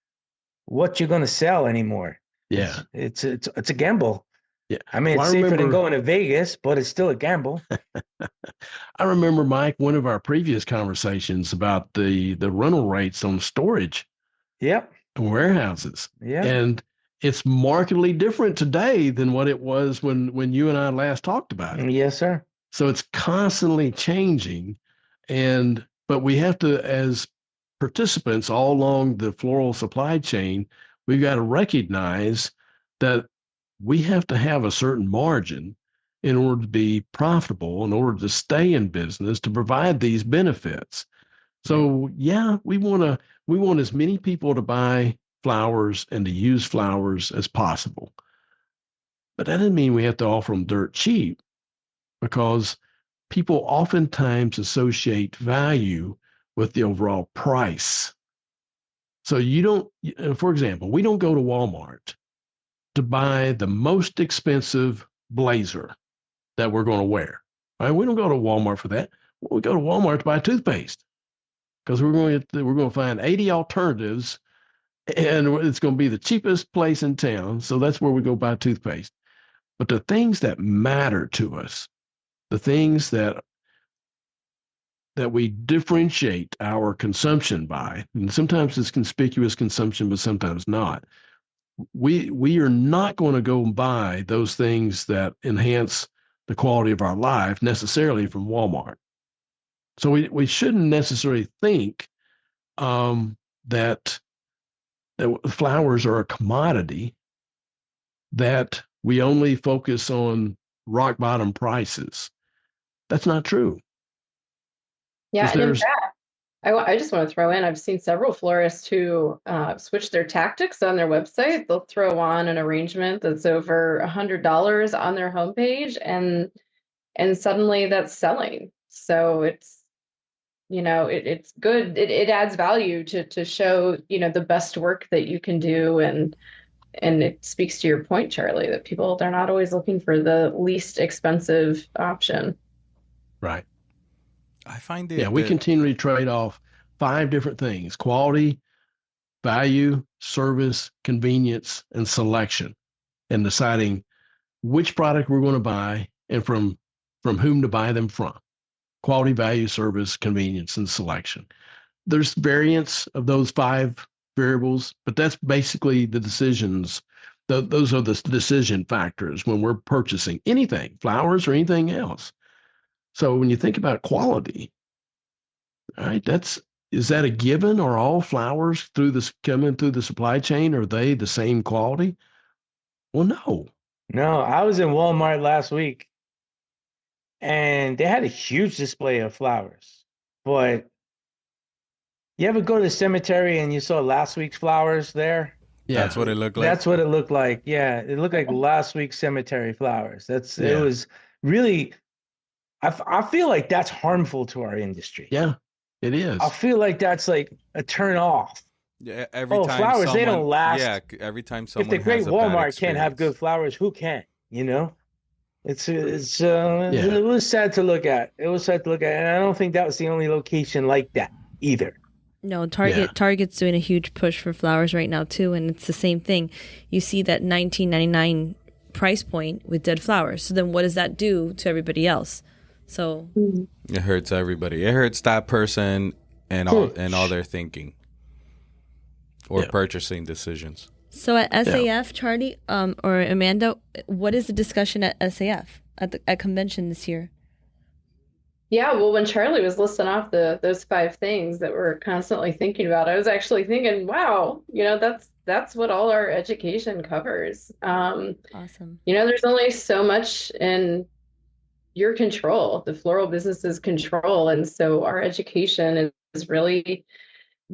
what you're going to sell anymore. Yeah. It's a gamble. Yeah. I mean, it's safer than going to Vegas, but it's still a gamble. I remember, Mike, one of our previous conversations about the rental rates on storage. Yep. Warehouses. Yeah. And it's markedly different today than what it was when you and I last talked about it. Yes, sir. So it's constantly changing. But we have to, as participants all along the floral supply chain, we've got to recognize that we have to have a certain margin in order to be profitable, in order to stay in business, to provide these benefits. So yeah, we want as many people to buy flowers and to use flowers as possible. But that doesn't mean we have to offer them dirt cheap, because people oftentimes associate value with the overall price. So for example, we don't go to Walmart to buy the most expensive blazer that we're going to wear. Right? We don't go to Walmart for that. We go to Walmart to buy toothpaste, because we're going to find 80 alternatives, and it's going to be the cheapest place in town. So that's where we go buy toothpaste. But the things that matter to us, the things that we differentiate our consumption by, and sometimes it's conspicuous consumption, but sometimes not. We are not going to go and buy those things that enhance the quality of our life necessarily from Walmart. So we shouldn't necessarily think that flowers are a commodity, that we only focus on rock bottom prices. That's not true. Yeah, and in fact, I just want to throw in, I've seen several florists who switch their tactics on their website. They'll throw on an arrangement that's over $100 on their homepage, and suddenly that's selling. So it's, it's good. It adds value to show, the best work that you can do. And it speaks to your point, Charlie, that people, they're not always looking for the least expensive option. Right. I find it. Yeah, we continually trade off 5 different things: quality, value, service, convenience, and selection, and deciding which product we're going to buy and from whom to buy them from. Quality, value, service, convenience, and selection. There's variants of those 5 variables, but that's basically the decisions. Those are the decision factors when we're purchasing anything, flowers or anything else. So when you think about quality, all right, is that a given? Are all flowers coming through the supply chain, are they the same quality? Well, no. No, I was in Walmart last week, and they had a huge display of flowers. But you ever go to the cemetery and you saw last week's flowers there? Yeah, that's what it looked like. That's what it looked like. Yeah, it looked like last week's cemetery flowers. It was really. I feel like that's harmful to our industry. Yeah, it is. I feel like that's like a turn off. Yeah, every time flowers, they don't last. Yeah, every time someone. If the great has a Walmart can't have good flowers, who can? It's a little sad to look at. It was sad to look at, and I don't think that was the only location like that either. No, Target's doing a huge push for flowers right now too, and it's the same thing. You see that $19.99 price point with dead flowers. So then, what does that do to everybody else? So it hurts everybody. It hurts that person and all their thinking or purchasing decisions. So at SAF, Charlie, or Amanda, what is the discussion at SAF at convention this year? Yeah, well, when Charlie was listing off those 5 things that we're constantly thinking about, I was actually thinking, wow, that's what all our education covers. Awesome. There's only so much in your control, the floral business's control. And so our education is really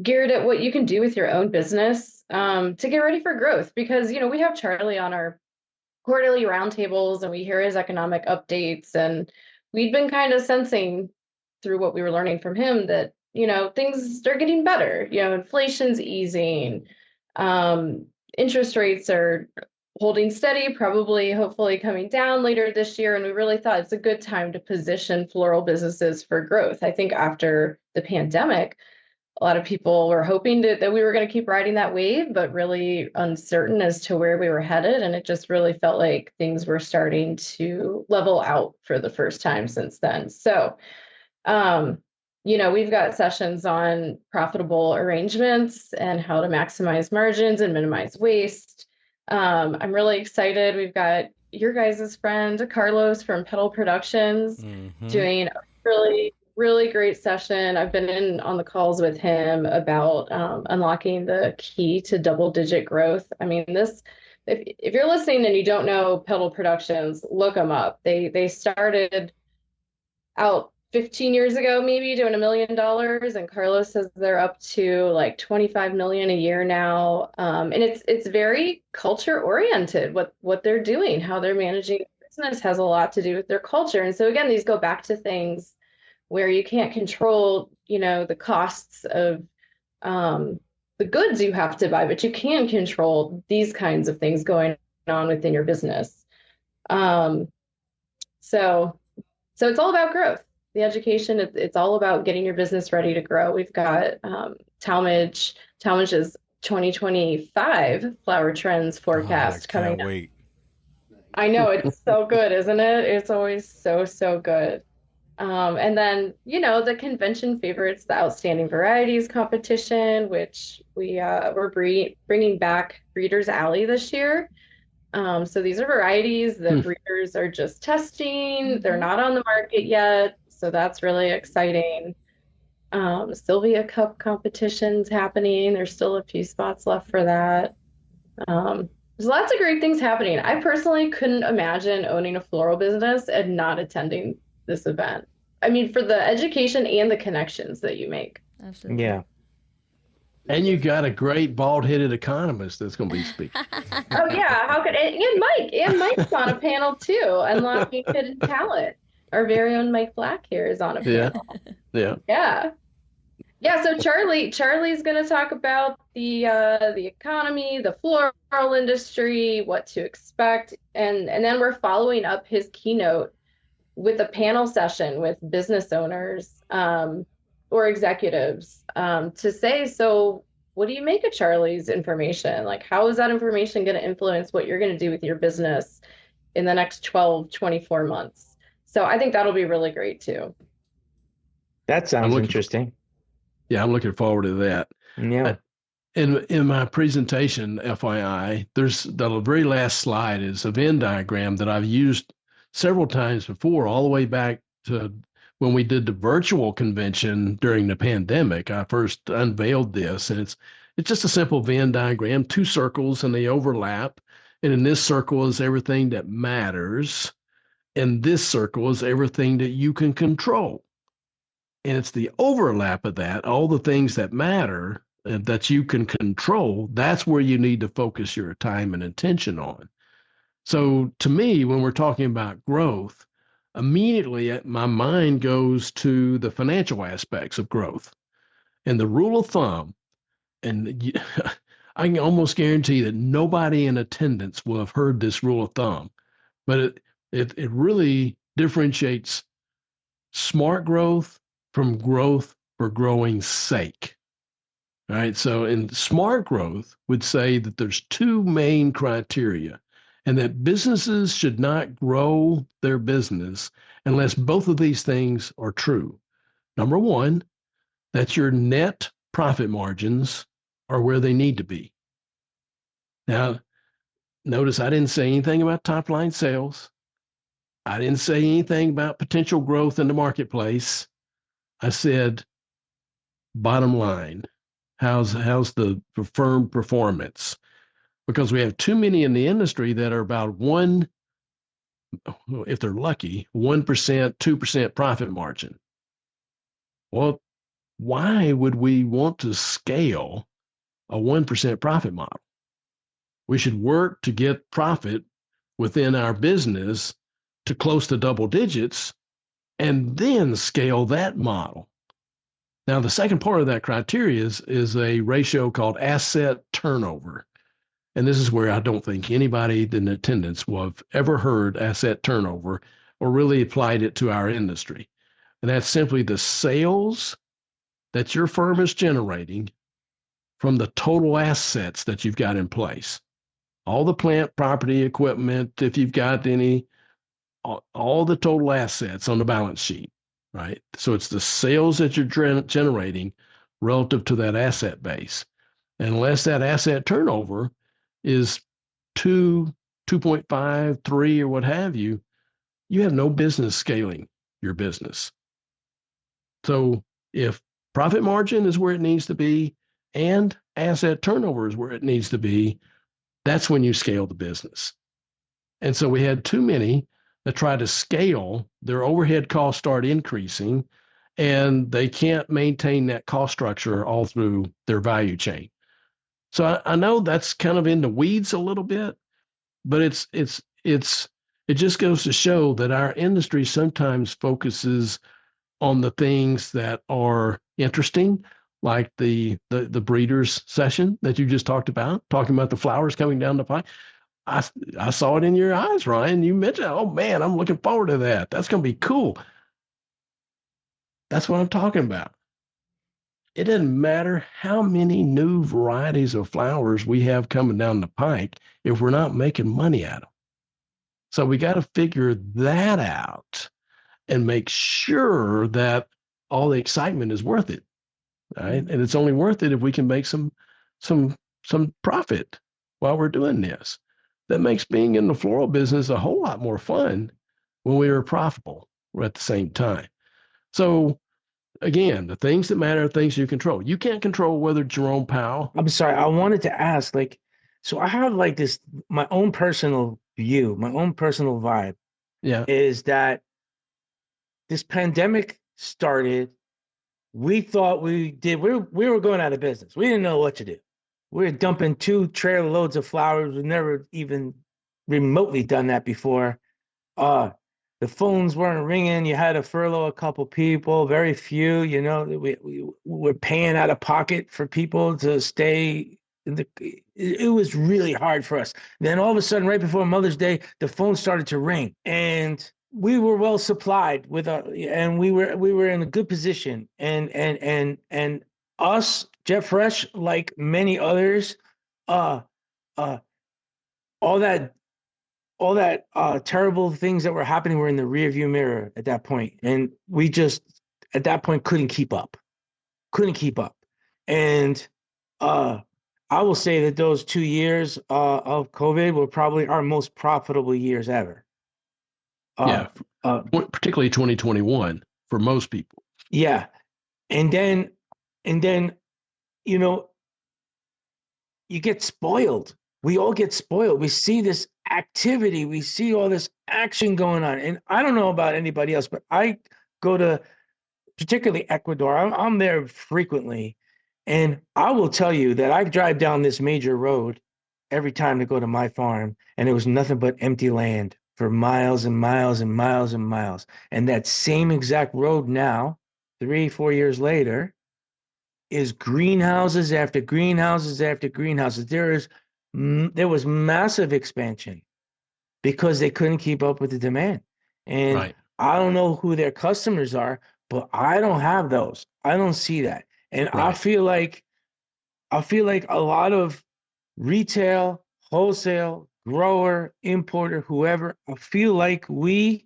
geared at what you can do with your own business to get ready for growth. Because, we have Charlie on our quarterly roundtables and we hear his economic updates. And we'd been kind of sensing through what we were learning from him that, things are getting better. Inflation's easing. Interest rates are holding steady, probably, hopefully coming down later this year. And we really thought it's a good time to position floral businesses for growth. I think after the pandemic, a lot of people were hoping that we were going to keep riding that wave, but really uncertain as to where we were headed. And it just really felt like things were starting to level out for the first time since then. So, we've got sessions on profitable arrangements and how to maximize margins and minimize waste. I'm really excited. We've got your guys' friend, Carlos from Petal Productions, doing a really, really great session. I've been in on the calls with him about unlocking the key to double-digit growth. I mean, if you're listening and you don't know Petal Productions, look them up. They started out 15 years ago, maybe doing $1 million, and Carlos says they're up to like 25 million a year now. And it's very culture oriented. What they're doing, how they're managing business has a lot to do with their culture. And so again, these go back to things where you can't control, the costs of the goods you have to buy, but you can control these kinds of things going on within your business. So it's all about growth. The education, it's all about getting your business ready to grow. We've got Talmadge's 2025 flower trends forecast coming up. Wait. I know it's so good, isn't it? It's always so, so good. And then, the convention favorites, the Outstanding Varieties competition, which we're bringing back Breeders' Alley this year. So these are varieties that breeders are just testing. They're not on the market yet, so that's really exciting. Sylvia Cup competitions happening. There's still a few spots left for that. There's lots of great things happening. I personally couldn't imagine owning a floral business and not attending this event. I mean, for the education and the connections that you make. Absolutely. Yeah. And you got a great bald-headed economist that's going to be speaking. Oh yeah, how could and Mike's on a panel too, unlocking hidden talent. Our very own Mike Black here is on a panel. Yeah. So Charlie's going to talk about the economy, the floral industry, what to expect, and then we're following up his keynote with a panel session with business owners or executives to say, so what do you make of Charlie's information? Like, how is that information going to influence what you're going to do with your business in the next 12, 24 months? So I think that'll be really great too. That sounds interesting. Yeah, I'm looking forward to that. Yeah. In my presentation, FYI, there's the very last slide is a Venn diagram that I've used several times before, all the way back to when we did the virtual convention during the pandemic. I first unveiled this, and it's just a simple Venn diagram, two circles, and they overlap. And in this circle is everything that matters, and this circle is everything that you can control. And it's the overlap of that, all the things that matter that you can control, that's where you need to focus your time and attention on. So to me, when we're talking about growth, immediately my mind goes to the financial aspects of growth. And the rule of thumb, and I can almost guarantee that nobody in attendance will have heard this rule of thumb, but it really differentiates smart growth from growth for growing's sake. All right. So in smart growth would say that there's two main criteria, and that businesses should not grow their business unless both of these things are true. Number one, that your net profit margins are where they need to be. Now, notice I didn't say anything about top line sales. I didn't say anything about potential growth in the marketplace. I said, bottom line, how's the firm performance? Because we have too many in the industry that are about if they're lucky, 1%, 2% profit margin. Well, why would we want to scale a 1% profit model? We should work to get profit within our business to close to double digits and then scale that model. Now, the second part of that criteria is a ratio called asset turnover. And this is where I don't think anybody in attendance will have ever heard asset turnover or really applied it to our industry. And that's simply the sales that your firm is generating from the total assets that you've got in place. All the plant, property, equipment, if you've got any, all the total assets on the balance sheet, right? So it's the sales that you're generating relative to that asset base. And unless that asset turnover is 2, 2.5, 3, or what have you, you have no business scaling your business. So if profit margin is where it needs to be and asset turnover is where it needs to be, that's when you scale the business. And so we had too many that try to scale, their overhead costs start increasing, and they can't maintain that cost structure all through their value chain. So I know that's kind of in the weeds a little bit, but it just goes to show that our industry sometimes focuses on the things that are interesting, like the breeders session that you just talked about, talking about the flowers coming down the pipe. I saw it in your eyes, Ryan. You mentioned, oh man, I'm looking forward to that. That's going to be cool. That's what I'm talking about. It doesn't matter how many new varieties of flowers we have coming down the pike if we're not making money at them. So we got to figure that out and make sure that all the excitement is worth it, right? And it's only worth it if we can make some profit while we're doing this. That makes being in the floral business a whole lot more fun when we are profitable at the same time. So again, the things that matter are things you control. You can't control whether Jerome Powell. I'm sorry. I wanted to ask, so I have this, my own personal view, my own personal vibe. Yeah. Is that this pandemic started, we thought we were going out of business. We didn't know what to do. We were dumping 2 trailer loads of flowers. We've never even remotely done that before. The phones weren't ringing. You had to furlough a couple people, very few. We were paying out of pocket for people to stay. It was really hard for us. Then all of a sudden, right before Mother's Day, the phone started to ring, and we were well supplied and we were in a good position. And us, Jet Fresh, like many others, all that terrible things that were happening were in the rearview mirror at that point. And we just, at that point, couldn't keep up. And I will say that those 2 years of COVID were probably our most profitable years ever. Particularly 2021 for most people. Yeah. And then, you get spoiled. We all get spoiled. We see this activity. We see all this action going on. And I don't know about anybody else, but I go to particularly Ecuador. I'm there frequently. And I will tell you that I drive down this major road every time to go to my farm, and it was nothing but empty land for miles and miles and miles and miles. And that same exact road now, 3-4 years later, is greenhouses after greenhouses after greenhouses. There was massive expansion because they couldn't keep up with the demand. And right. I don't know who their customers are, but I don't have those. I don't see that. And right. I feel like a lot of retail, wholesale, grower, importer, whoever, I feel like we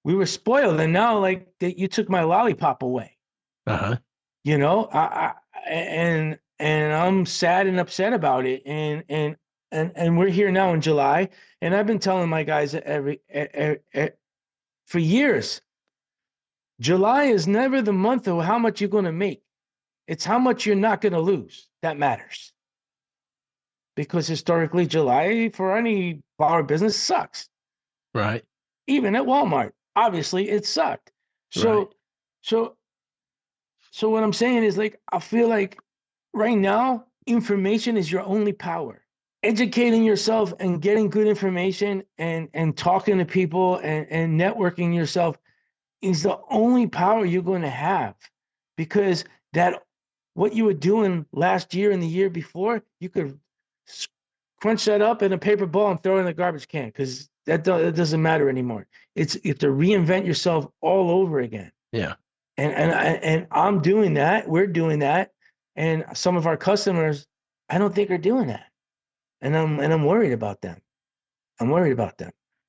were spoiled, and now you took my lollipop away. Uh-huh. And I'm sad and upset about it. And we're here now in July, and I've been telling my guys for years, July is never the month of how much you're going to make. It's how much you're not going to lose that matters. Because historically, July for any flower business sucks. Right. Even at Walmart, obviously, it sucked. So what I'm saying is, I feel like right now, information is your only power. Educating yourself and getting good information and talking to people and networking yourself is the only power you're going to have, because what you were doing last year and the year before, you could crunch that up in a paper ball and throw it in the garbage can, because that doesn't matter anymore. You have to reinvent yourself all over again. Yeah. And I'm doing that. We're doing that. And some of our customers, I don't think are doing that. And I'm worried about them.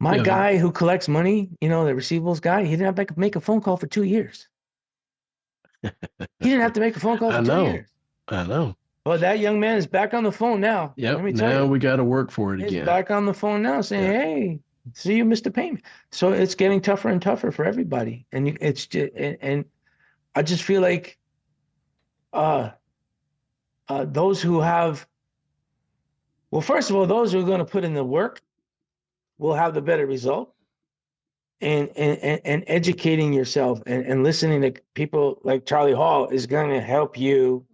My guy who collects money, the receivables guy, he didn't have to make a phone call for 2 years. He didn't have to make a phone call for 2 years. I know. Well, that young man is back on the phone now. Yep. Now we got to work for it again. He's back on the phone now saying, hey, see, you missed a payment. So it's getting tougher and tougher for everybody. And and I just feel like those who have, well, first of all, those who are going to put in the work will have the better result. And educating yourself and listening to people like Charlie Hall is going to help you.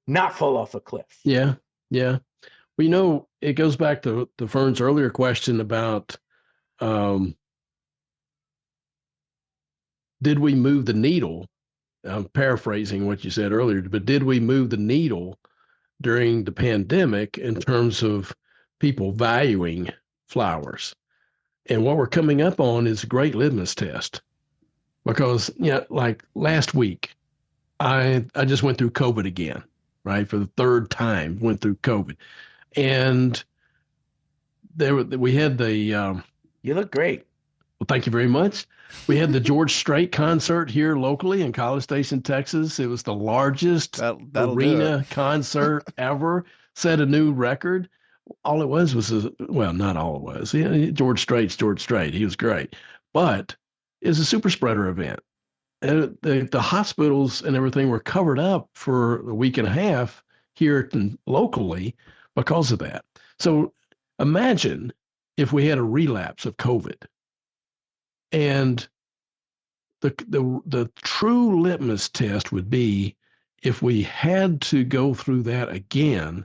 Not fall off a cliff. Yeah. Yeah. Well, it goes back to Fern's earlier question about, did we move the needle? I'm paraphrasing what you said earlier, but did we move the needle during the pandemic in terms of people valuing flowers? And what we're coming up on is a great litmus test, because, like last week, I just went through COVID again. right? For the third time, went through COVID. And we had the you look great. Well, thank you very much. We had the George Strait concert here locally in College Station, Texas. It was the largest arena concert ever, set a new record. All it was not all it was. Yeah, George Strait. He was great. But it was a super spreader event. And the hospitals and everything were covered up for a week and a half here locally because of that. So imagine if we had a relapse of COVID. And the true litmus test would be if we had to go through that again,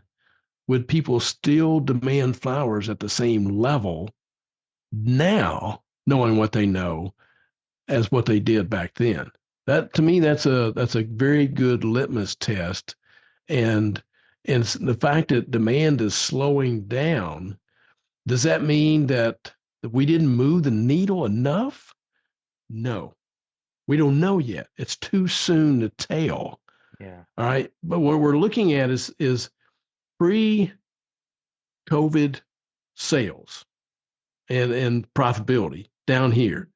would people still demand flowers at the same level now, knowing what they know, as what they did back then? That, to me, that's a very good litmus test. And the fact that demand is slowing down, does that mean that we didn't move the needle enough? No, we don't know yet. It's too soon to tell. Yeah. All right. But what we're looking at is pre-COVID sales and profitability down here.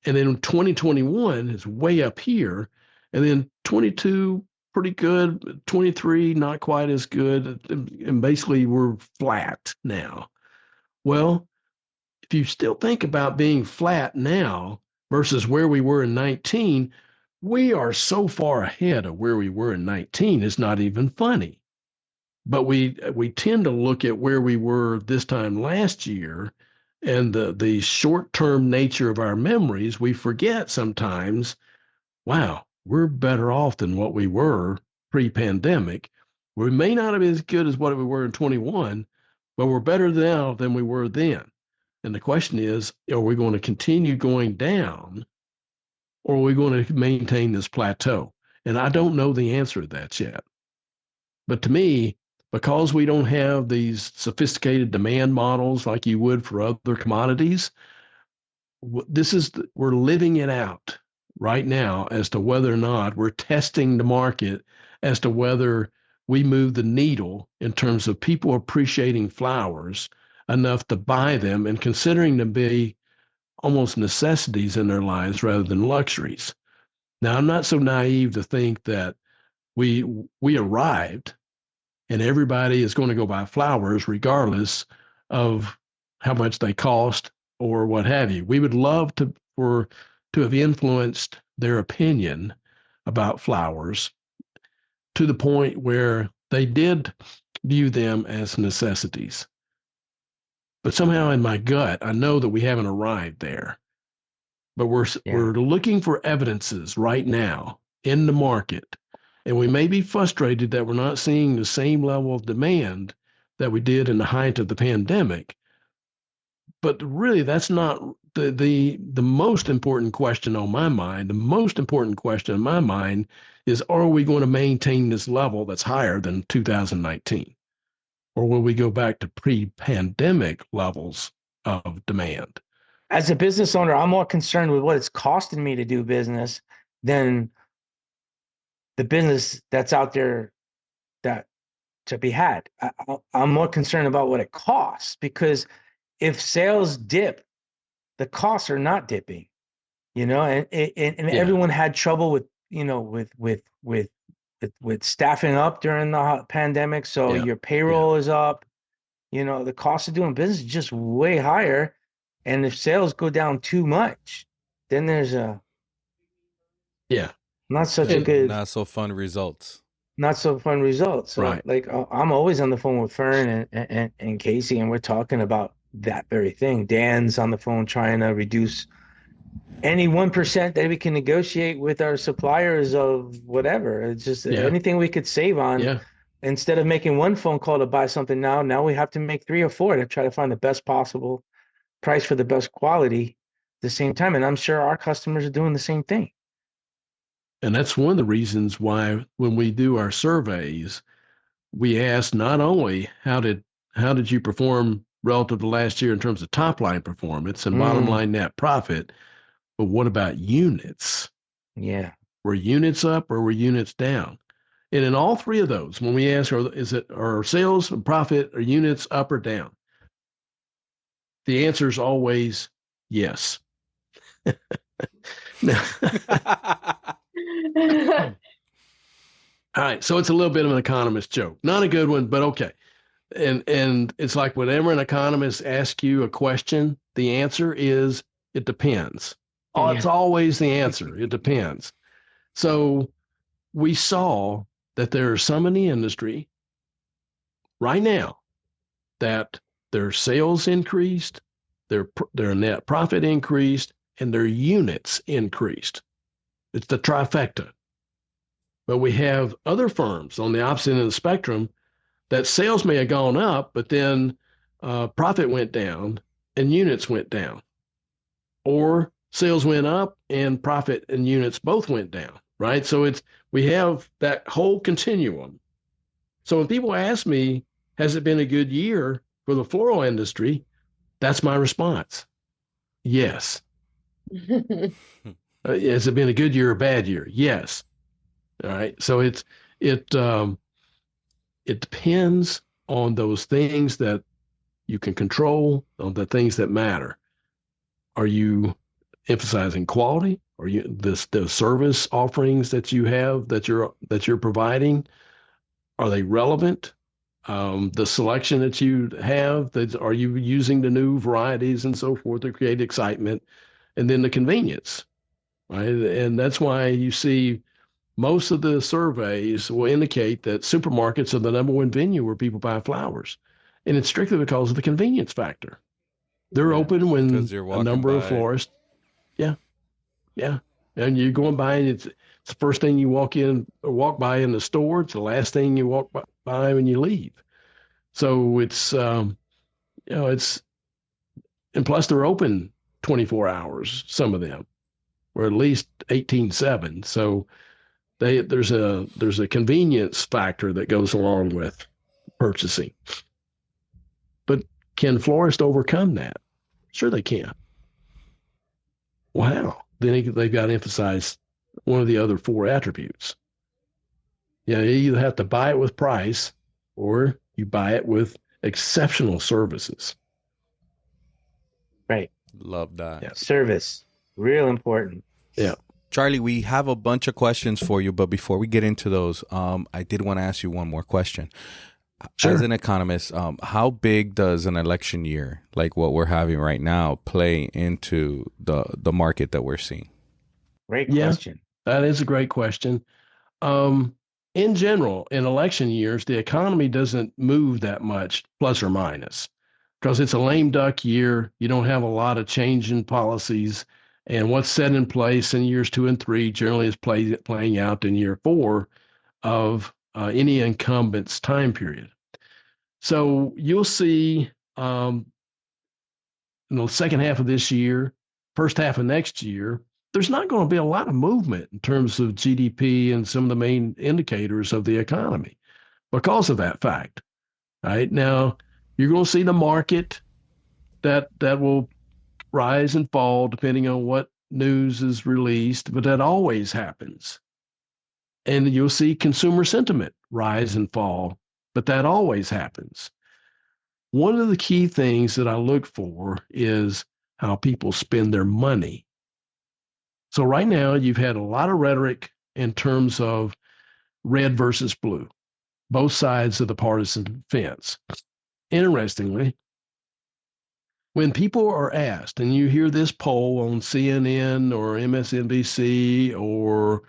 And then 2021 is way up here. And then 22, pretty good. 23, not quite as good. And basically we're flat now. Well, if you still think about being flat now versus where we were in 19, we are so far ahead of where we were in 19, it's not even funny. But we tend to look at where we were this time last year, and the short-term nature of our memories, we forget sometimes, wow, we're better off than what we were pre-pandemic. We may not have been as good as what we were in 21, but we're better now than we were then. And the question is, are we going to continue going down, or are we going to maintain this plateau? And I don't know the answer to that yet. But to me, because we don't have these sophisticated demand models like you would for other commodities, we're living it out right now as to whether or not we're testing the market as to whether we move the needle in terms of people appreciating flowers enough to buy them and considering them be almost necessities in their lives rather than luxuries. Now, I'm not so naive to think that we arrived and everybody is going to go buy flowers regardless of how much they cost or what have you. We would love to have influenced their opinion about flowers to the point where they did view them as necessities. But somehow in my gut, I know that we haven't arrived there. But we're looking for evidences right now in the market. And we may be frustrated that we're not seeing the same level of demand that we did in the height of the pandemic. But really, that's not the most important question on my mind. The most important question in my mind is, are we going to maintain this level that's higher than 2019? Or will we go back to pre-pandemic levels of demand? As a business owner, I'm more concerned with what it's costing me to do business than the business that's out there that to be had. I'm more concerned about what it costs, because if sales dip, the costs are not dipping, and everyone had trouble with staffing up during the pandemic. So your payroll is up, the cost of doing business is just way higher. And if sales go down too much, then there's not so fun results. So, right. Like, I'm always on the phone with Fern and Casey, and we're talking about that very thing. Dan's on the phone trying to reduce any 1% that we can negotiate with our suppliers of whatever. It's just anything we could save on. Yeah. Instead of making one phone call to buy something now we have to make 3 or 4 to try to find the best possible price for the best quality at the same time. And I'm sure our customers are doing the same thing. And that's one of the reasons why when we do our surveys, we ask not only how did you perform relative to last year in terms of top line performance and bottom line net profit, but what about units? Yeah. Were units up or were units down? And in all three of those, when we ask, are sales, profit, or units up or down? The answer is always yes. Now, all right, so it's a little bit of an economist joke. Not a good one, but okay. And it's like whenever an economist asks you a question, the answer is it depends. Oh, it's always the answer. It depends. So we saw that there are some in the industry right now that their sales increased, their net profit increased, and their units increased. It's the trifecta. But we have other firms on the opposite end of the spectrum that sales may have gone up, but then profit went down and units went down. Or sales went up and profit and units both went down, right? So we have that whole continuum. So when people ask me, has it been a good year for the floral industry? That's my response. Yes. Has it been a good year or bad year? Yes. All right. So it depends on those things that you can control, on the things that matter. Are you emphasizing quality? Are you the service offerings that you have that you're providing? Are they relevant? The selection that you have, are you using the new varieties and so forth to create excitement? And then the convenience, right? And that's why you see most of the surveys will indicate that supermarkets are the number one venue where people buy flowers. And it's strictly because of the convenience factor. They're open when a number of florists. Yeah. Yeah. And you're going by and it's the first thing you walk by in the store. It's the last thing you walk by when you leave. So it's, and plus they're open 24 hours, some of them, or at least 18/7. So there's a convenience factor that goes along with purchasing. But can florists overcome that? Sure they can. Wow. Then they've got to emphasize one of the other four attributes. You either have to buy it with price or you buy it with exceptional services. Right. Love that. Yeah. Service, real important. Yeah. Charlie, we have a bunch of questions for you, but before we get into those, I did want to ask you one more question. Sure. As an economist, how big does an election year like what we're having right now play into the market that we're seeing? Great question. That is a great question. In general, in election years, the economy doesn't move that much, plus or minus, because it's a lame duck year. You don't have a lot of change in policies. And what's set in place in years 2 and 3 generally is playing out in year 4 of any incumbent's time period. So you'll see in the second half of this year, first half of next year, there's not going to be a lot of movement in terms of GDP and some of the main indicators of the economy because of that fact. Right now, you're going to see the market that will rise and fall depending on what news is released, but that always happens. And you'll see consumer sentiment rise and fall, but that always happens. One of the key things that I look for is how people spend their money. So right now, you've had a lot of rhetoric in terms of red versus blue, both sides of the partisan fence. Interestingly, when people are asked, and you hear this poll on CNN or MSNBC or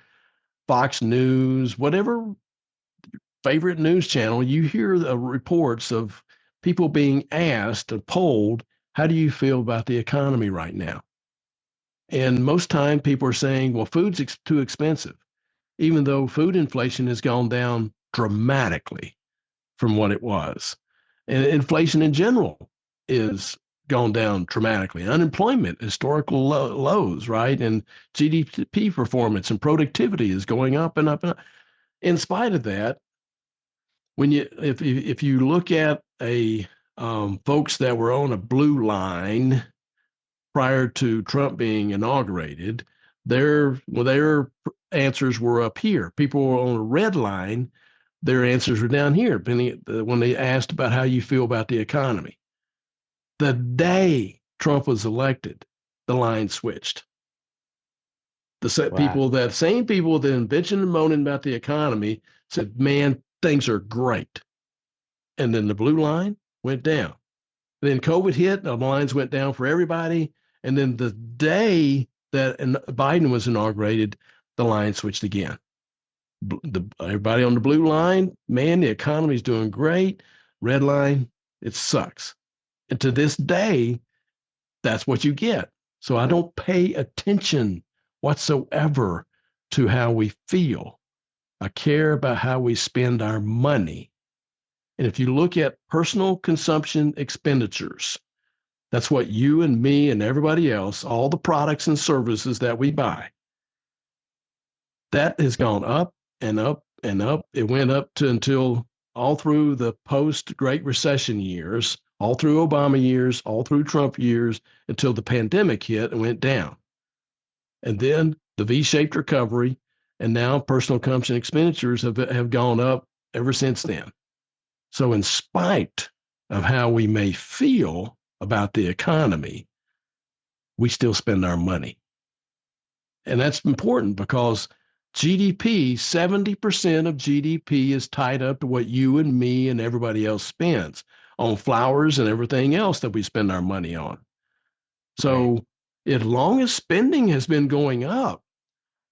Fox News, whatever favorite news channel, you hear the reports of people being asked and polled, how do you feel about the economy right now? And most time people are saying, well, food's too expensive, even though food inflation has gone down dramatically from what it was. And inflation in general is gone down dramatically. Unemployment, historical lows, right? And GDP performance and productivity is going up and up and up. In spite of that, if you look at folks that were on a blue line prior to Trump being inaugurated, their answers were up here. People were on a red line, their answers were down here, when they asked about how you feel about the economy. The day Trump was elected, the line switched. The same people that bitching and moaning about the economy said, man, things are great. And then the blue line went down. Then COVID hit, the lines went down for everybody. And then the day that Biden was inaugurated, the line switched again. Everybody on the blue line, man, the economy's doing great. Red line, it sucks. And to this day, that's what you get. So I don't pay attention whatsoever to how we feel. I care about how we spend our money. And if you look at personal consumption expenditures, that's what you and me and everybody else, all the products and services that we buy, that has gone up and up and up. It went up to until all through the post-Great Recession years, all through Obama years, all through Trump years, until the pandemic hit and went down. And then the V-shaped recovery, and now personal consumption expenditures have gone up ever since then. So in spite of how we may feel about the economy, we still spend our money. And that's important because GDP, 70% of GDP is tied up to what you and me and everybody else spends on flowers and everything else that we spend our money on. So as long as spending has been going up,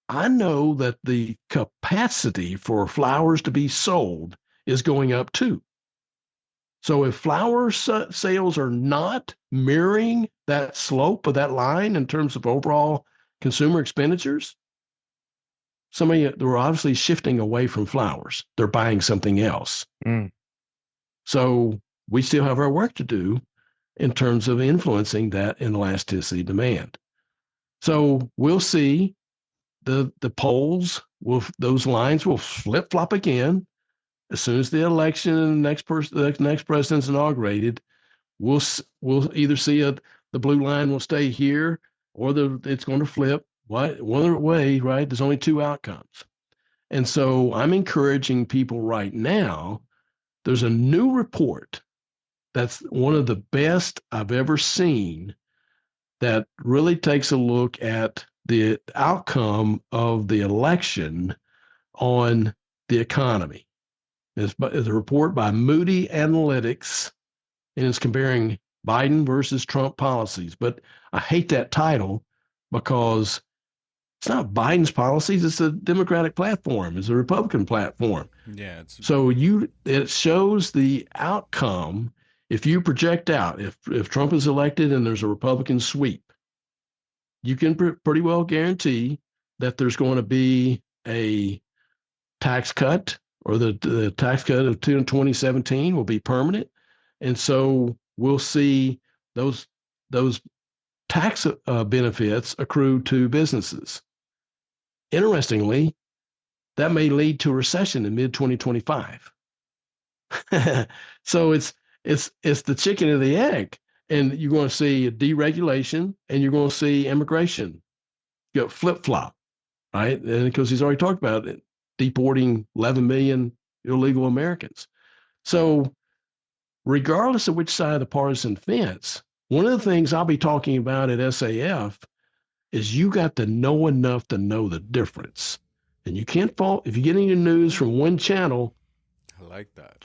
I know that the capacity for flowers to be sold is going up too. So if flower sales are not mirroring that slope of that line in terms of overall consumer expenditures, they're obviously shifting away from flowers. They're buying something else. So we still have our work to do in terms of influencing that inelasticity demand. So we'll see the polls, those lines will flip-flop again. As soon as the election and the next president's inaugurated, we'll either see the blue line will stay here or it's going to flip. One other way, right? There's only two outcomes. And so I'm encouraging people right now. There's a new report that's one of the best I've ever seen that really takes a look at the outcome of the election on the economy. It's a report by Moody Analytics, and it's comparing Biden versus Trump policies. But I hate that title because it's not Biden's policies. It's a Democratic platform. It's a Republican platform. Yeah. So it shows the outcome. If you project out, if Trump is elected and there's a Republican sweep, you can pretty well guarantee that there's going to be a tax cut, or the tax cut of 2017 will be permanent. And so we'll see those tax benefits accrue to businesses. Interestingly, that may lead to a recession in mid-2025. So it's the chicken and the egg. And you're going to see deregulation and you're going to see immigration go flip-flop, right? And because he's already talked about it, deporting 11 million illegal Americans. So regardless of which side of the partisan fence, one of the things I'll be talking about at SAF is you got to know enough to know the difference. And you can't fall if you're getting your news from one channel. I like that.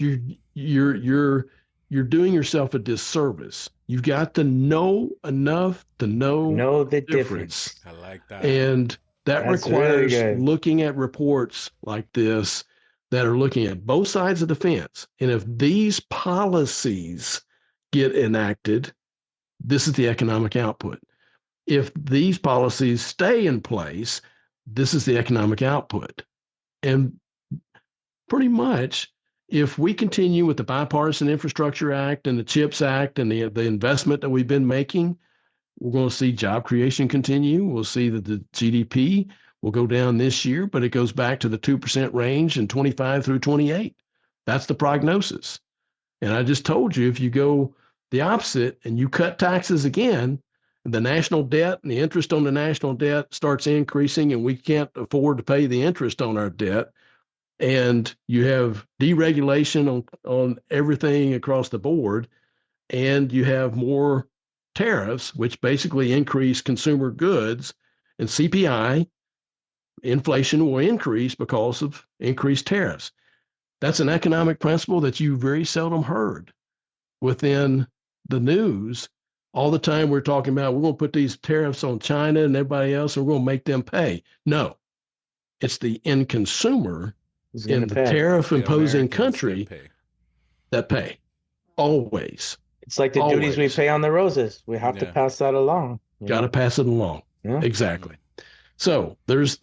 You're doing yourself a disservice. You've got to know enough to know the difference. I like that. And that That's requires really good. looking at reports like this that are looking at both sides of the fence. And if these policies get enacted, this is the economic output. If these policies stay in place, this is the economic output. And pretty much, if we continue with the Bipartisan Infrastructure Act and the CHIPS Act and the investment that we've been making, we're going to see job creation continue. We'll see that the GDP will go down this year, but it goes back to the 2% range in 25 through 28. That's the prognosis. And I just told you, if you go the opposite and you cut taxes again the national debt and the interest on the national debt starts increasing, and we can't afford to pay the interest on our debt, and you have deregulation on everything across the board, and you have more tariffs, which basically increase consumer goods, and CPI, inflation will increase because of increased tariffs. That's an economic principle that you very seldom heard within the news. All the time we're talking about, we're going to put these tariffs on China and everybody else, and we're going to make them pay. No, it's the end consumer in the tariff imposing country that pay. Always. It's like the duties we pay on the roses. We have to pass that along. Got to pass it along. Yeah. Exactly. So there's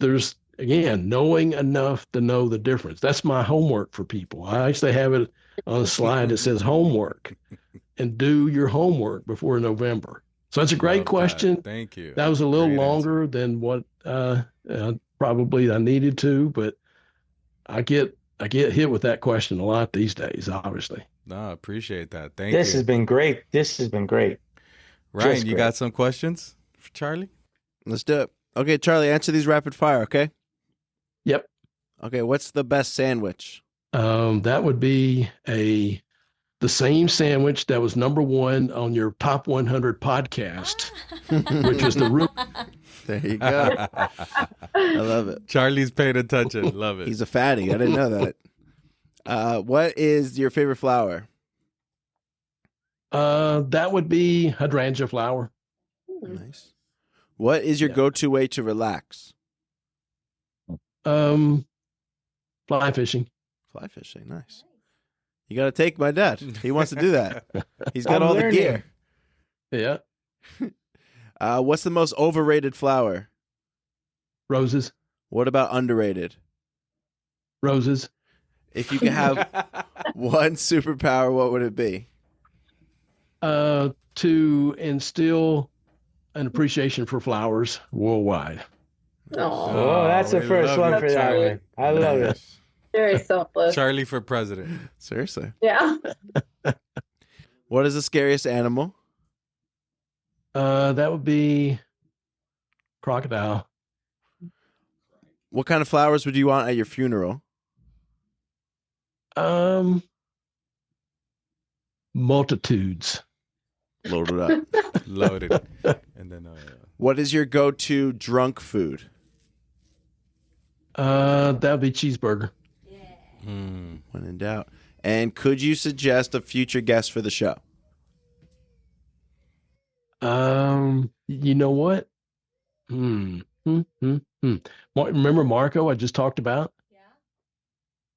again, knowing enough to know the difference. That's my homework for people. I actually have it on a slide that says homework, and do your homework before November. So that's a great question. Thank you. That was a little longer than what probably I needed to, but I get hit with that question a lot these days, obviously. No, I appreciate that. Thank you. This has been great. Ryan, you got some questions for Charlie? Let's do it. Okay, Charlie, answer these rapid fire, okay? Yep. Okay, what's the best sandwich? That would be the same sandwich that was number one on your Top 100 podcast, which was the root. There you go. I love it. Charlie's paying attention. Love it. He's a fatty. I didn't know that. What is your favorite flower? That would be hydrangea flower. Nice. What is your go-to way to relax? Fly fishing. Fly fishing. Nice. You got to take my dad. He wants to do that. He's got all the gear. Yeah. What's the most overrated flower? Roses. What about underrated? Roses. If you could have one superpower, what would it be? To instill an appreciation for flowers worldwide. Oh, that's the first one for that one. I love it. Very selfless. Charlie for president. Seriously. Yeah. What is the scariest animal? That would be crocodile. What kind of flowers would you want at your funeral? Multitudes. Loaded up. Loaded. And then what is your go-to drunk food? That would be cheeseburger. When in doubt. And could you suggest a future guest for the show? You know what? Remember Marco I just talked about? Yeah.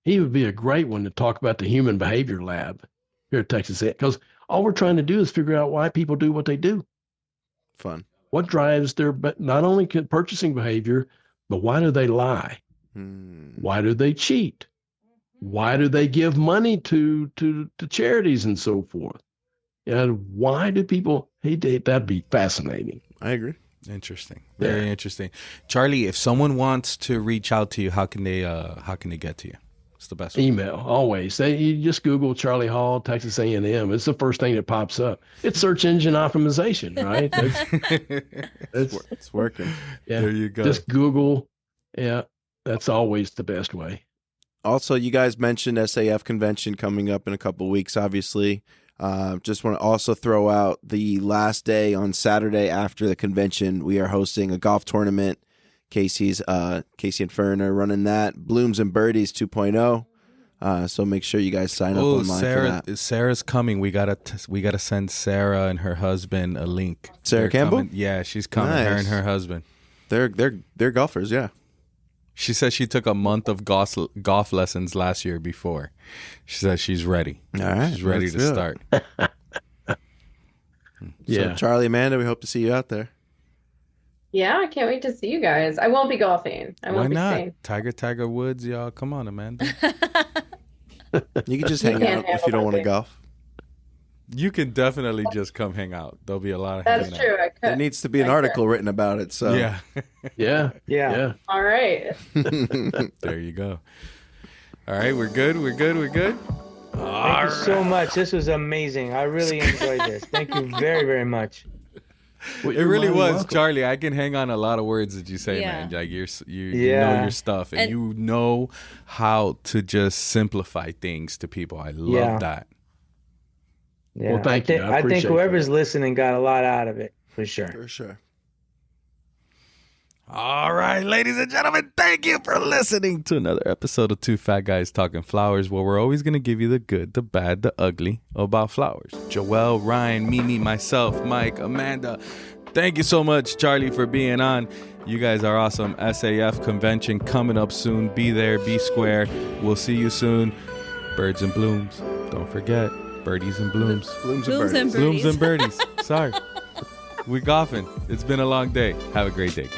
He would be a great one to talk about the Human Behavior Lab here at Texas A&M, because all we're trying to do is figure out why people do what they do. Fun. What drives their not only purchasing behavior, but why do they lie? Why do they cheat? Why do they give money to charities and so forth? And why do people hate that? That'd be fascinating. I agree. Interesting. Very interesting. Charlie, if someone wants to reach out to you, how can they get to you? It's the best way. Email, always. You just Google Charlie Hall, Texas A&M. It's the first thing that pops up. It's search engine optimization, right? It's working. Yeah, there you go. Just Google. Yeah, that's always the best way. Also, you guys mentioned SAF Convention coming up in a couple of weeks, obviously. Just want to also throw out the last day on Saturday after the convention. We are hosting a golf tournament. Casey and Fern are running that. Blooms and Birdies 2.0. So make sure you guys sign up online for that. Sarah's coming. We gotta send Sarah and her husband a link. Sarah Campbell? Coming. Yeah, she's coming. Nice. Her and her husband. They're golfers, yeah. She said she took a month of golf lessons last year before. She said she's ready. All right. She's ready to start. Yeah. So, Charlie, Amanda, we hope to see you out there. Yeah, I can't wait to see you guys. I won't be golfing. Why not? Tiger Woods, y'all. Come on, Amanda. You can just hang out if you don't want to golf. You can definitely just come hang out. There'll be a lot of That's true. I could. There needs to be an article written about it. So yeah. Yeah. All right. There you go. All right, we're good. Thank you so much. This was amazing. I really enjoyed this. Thank you very, very much. Well, It really was, welcome. Charlie. I can hang on a lot of words that you say, man. Like you know your stuff, and you know how to just simplify things to people. I love that. Yeah. Well, thank you. I think whoever's listening got a lot out of it, for sure. For sure. All right, ladies and gentlemen, thank you for listening to another episode of Two Fat Guys Talking Flowers, where we're always going to give you the good, the bad, the ugly about flowers. Joelle, Ryan, Mimi, myself, Mike, Amanda. Thank you so much, Charlie, for being on. You guys are awesome. SAF Convention coming up soon. Be there, be square. We'll see you soon. Birds and blooms. Don't forget, birdies and blooms. Blooms and birdies. Blooms and birdies. Sorry. We're golfing. It's been a long day. Have a great day.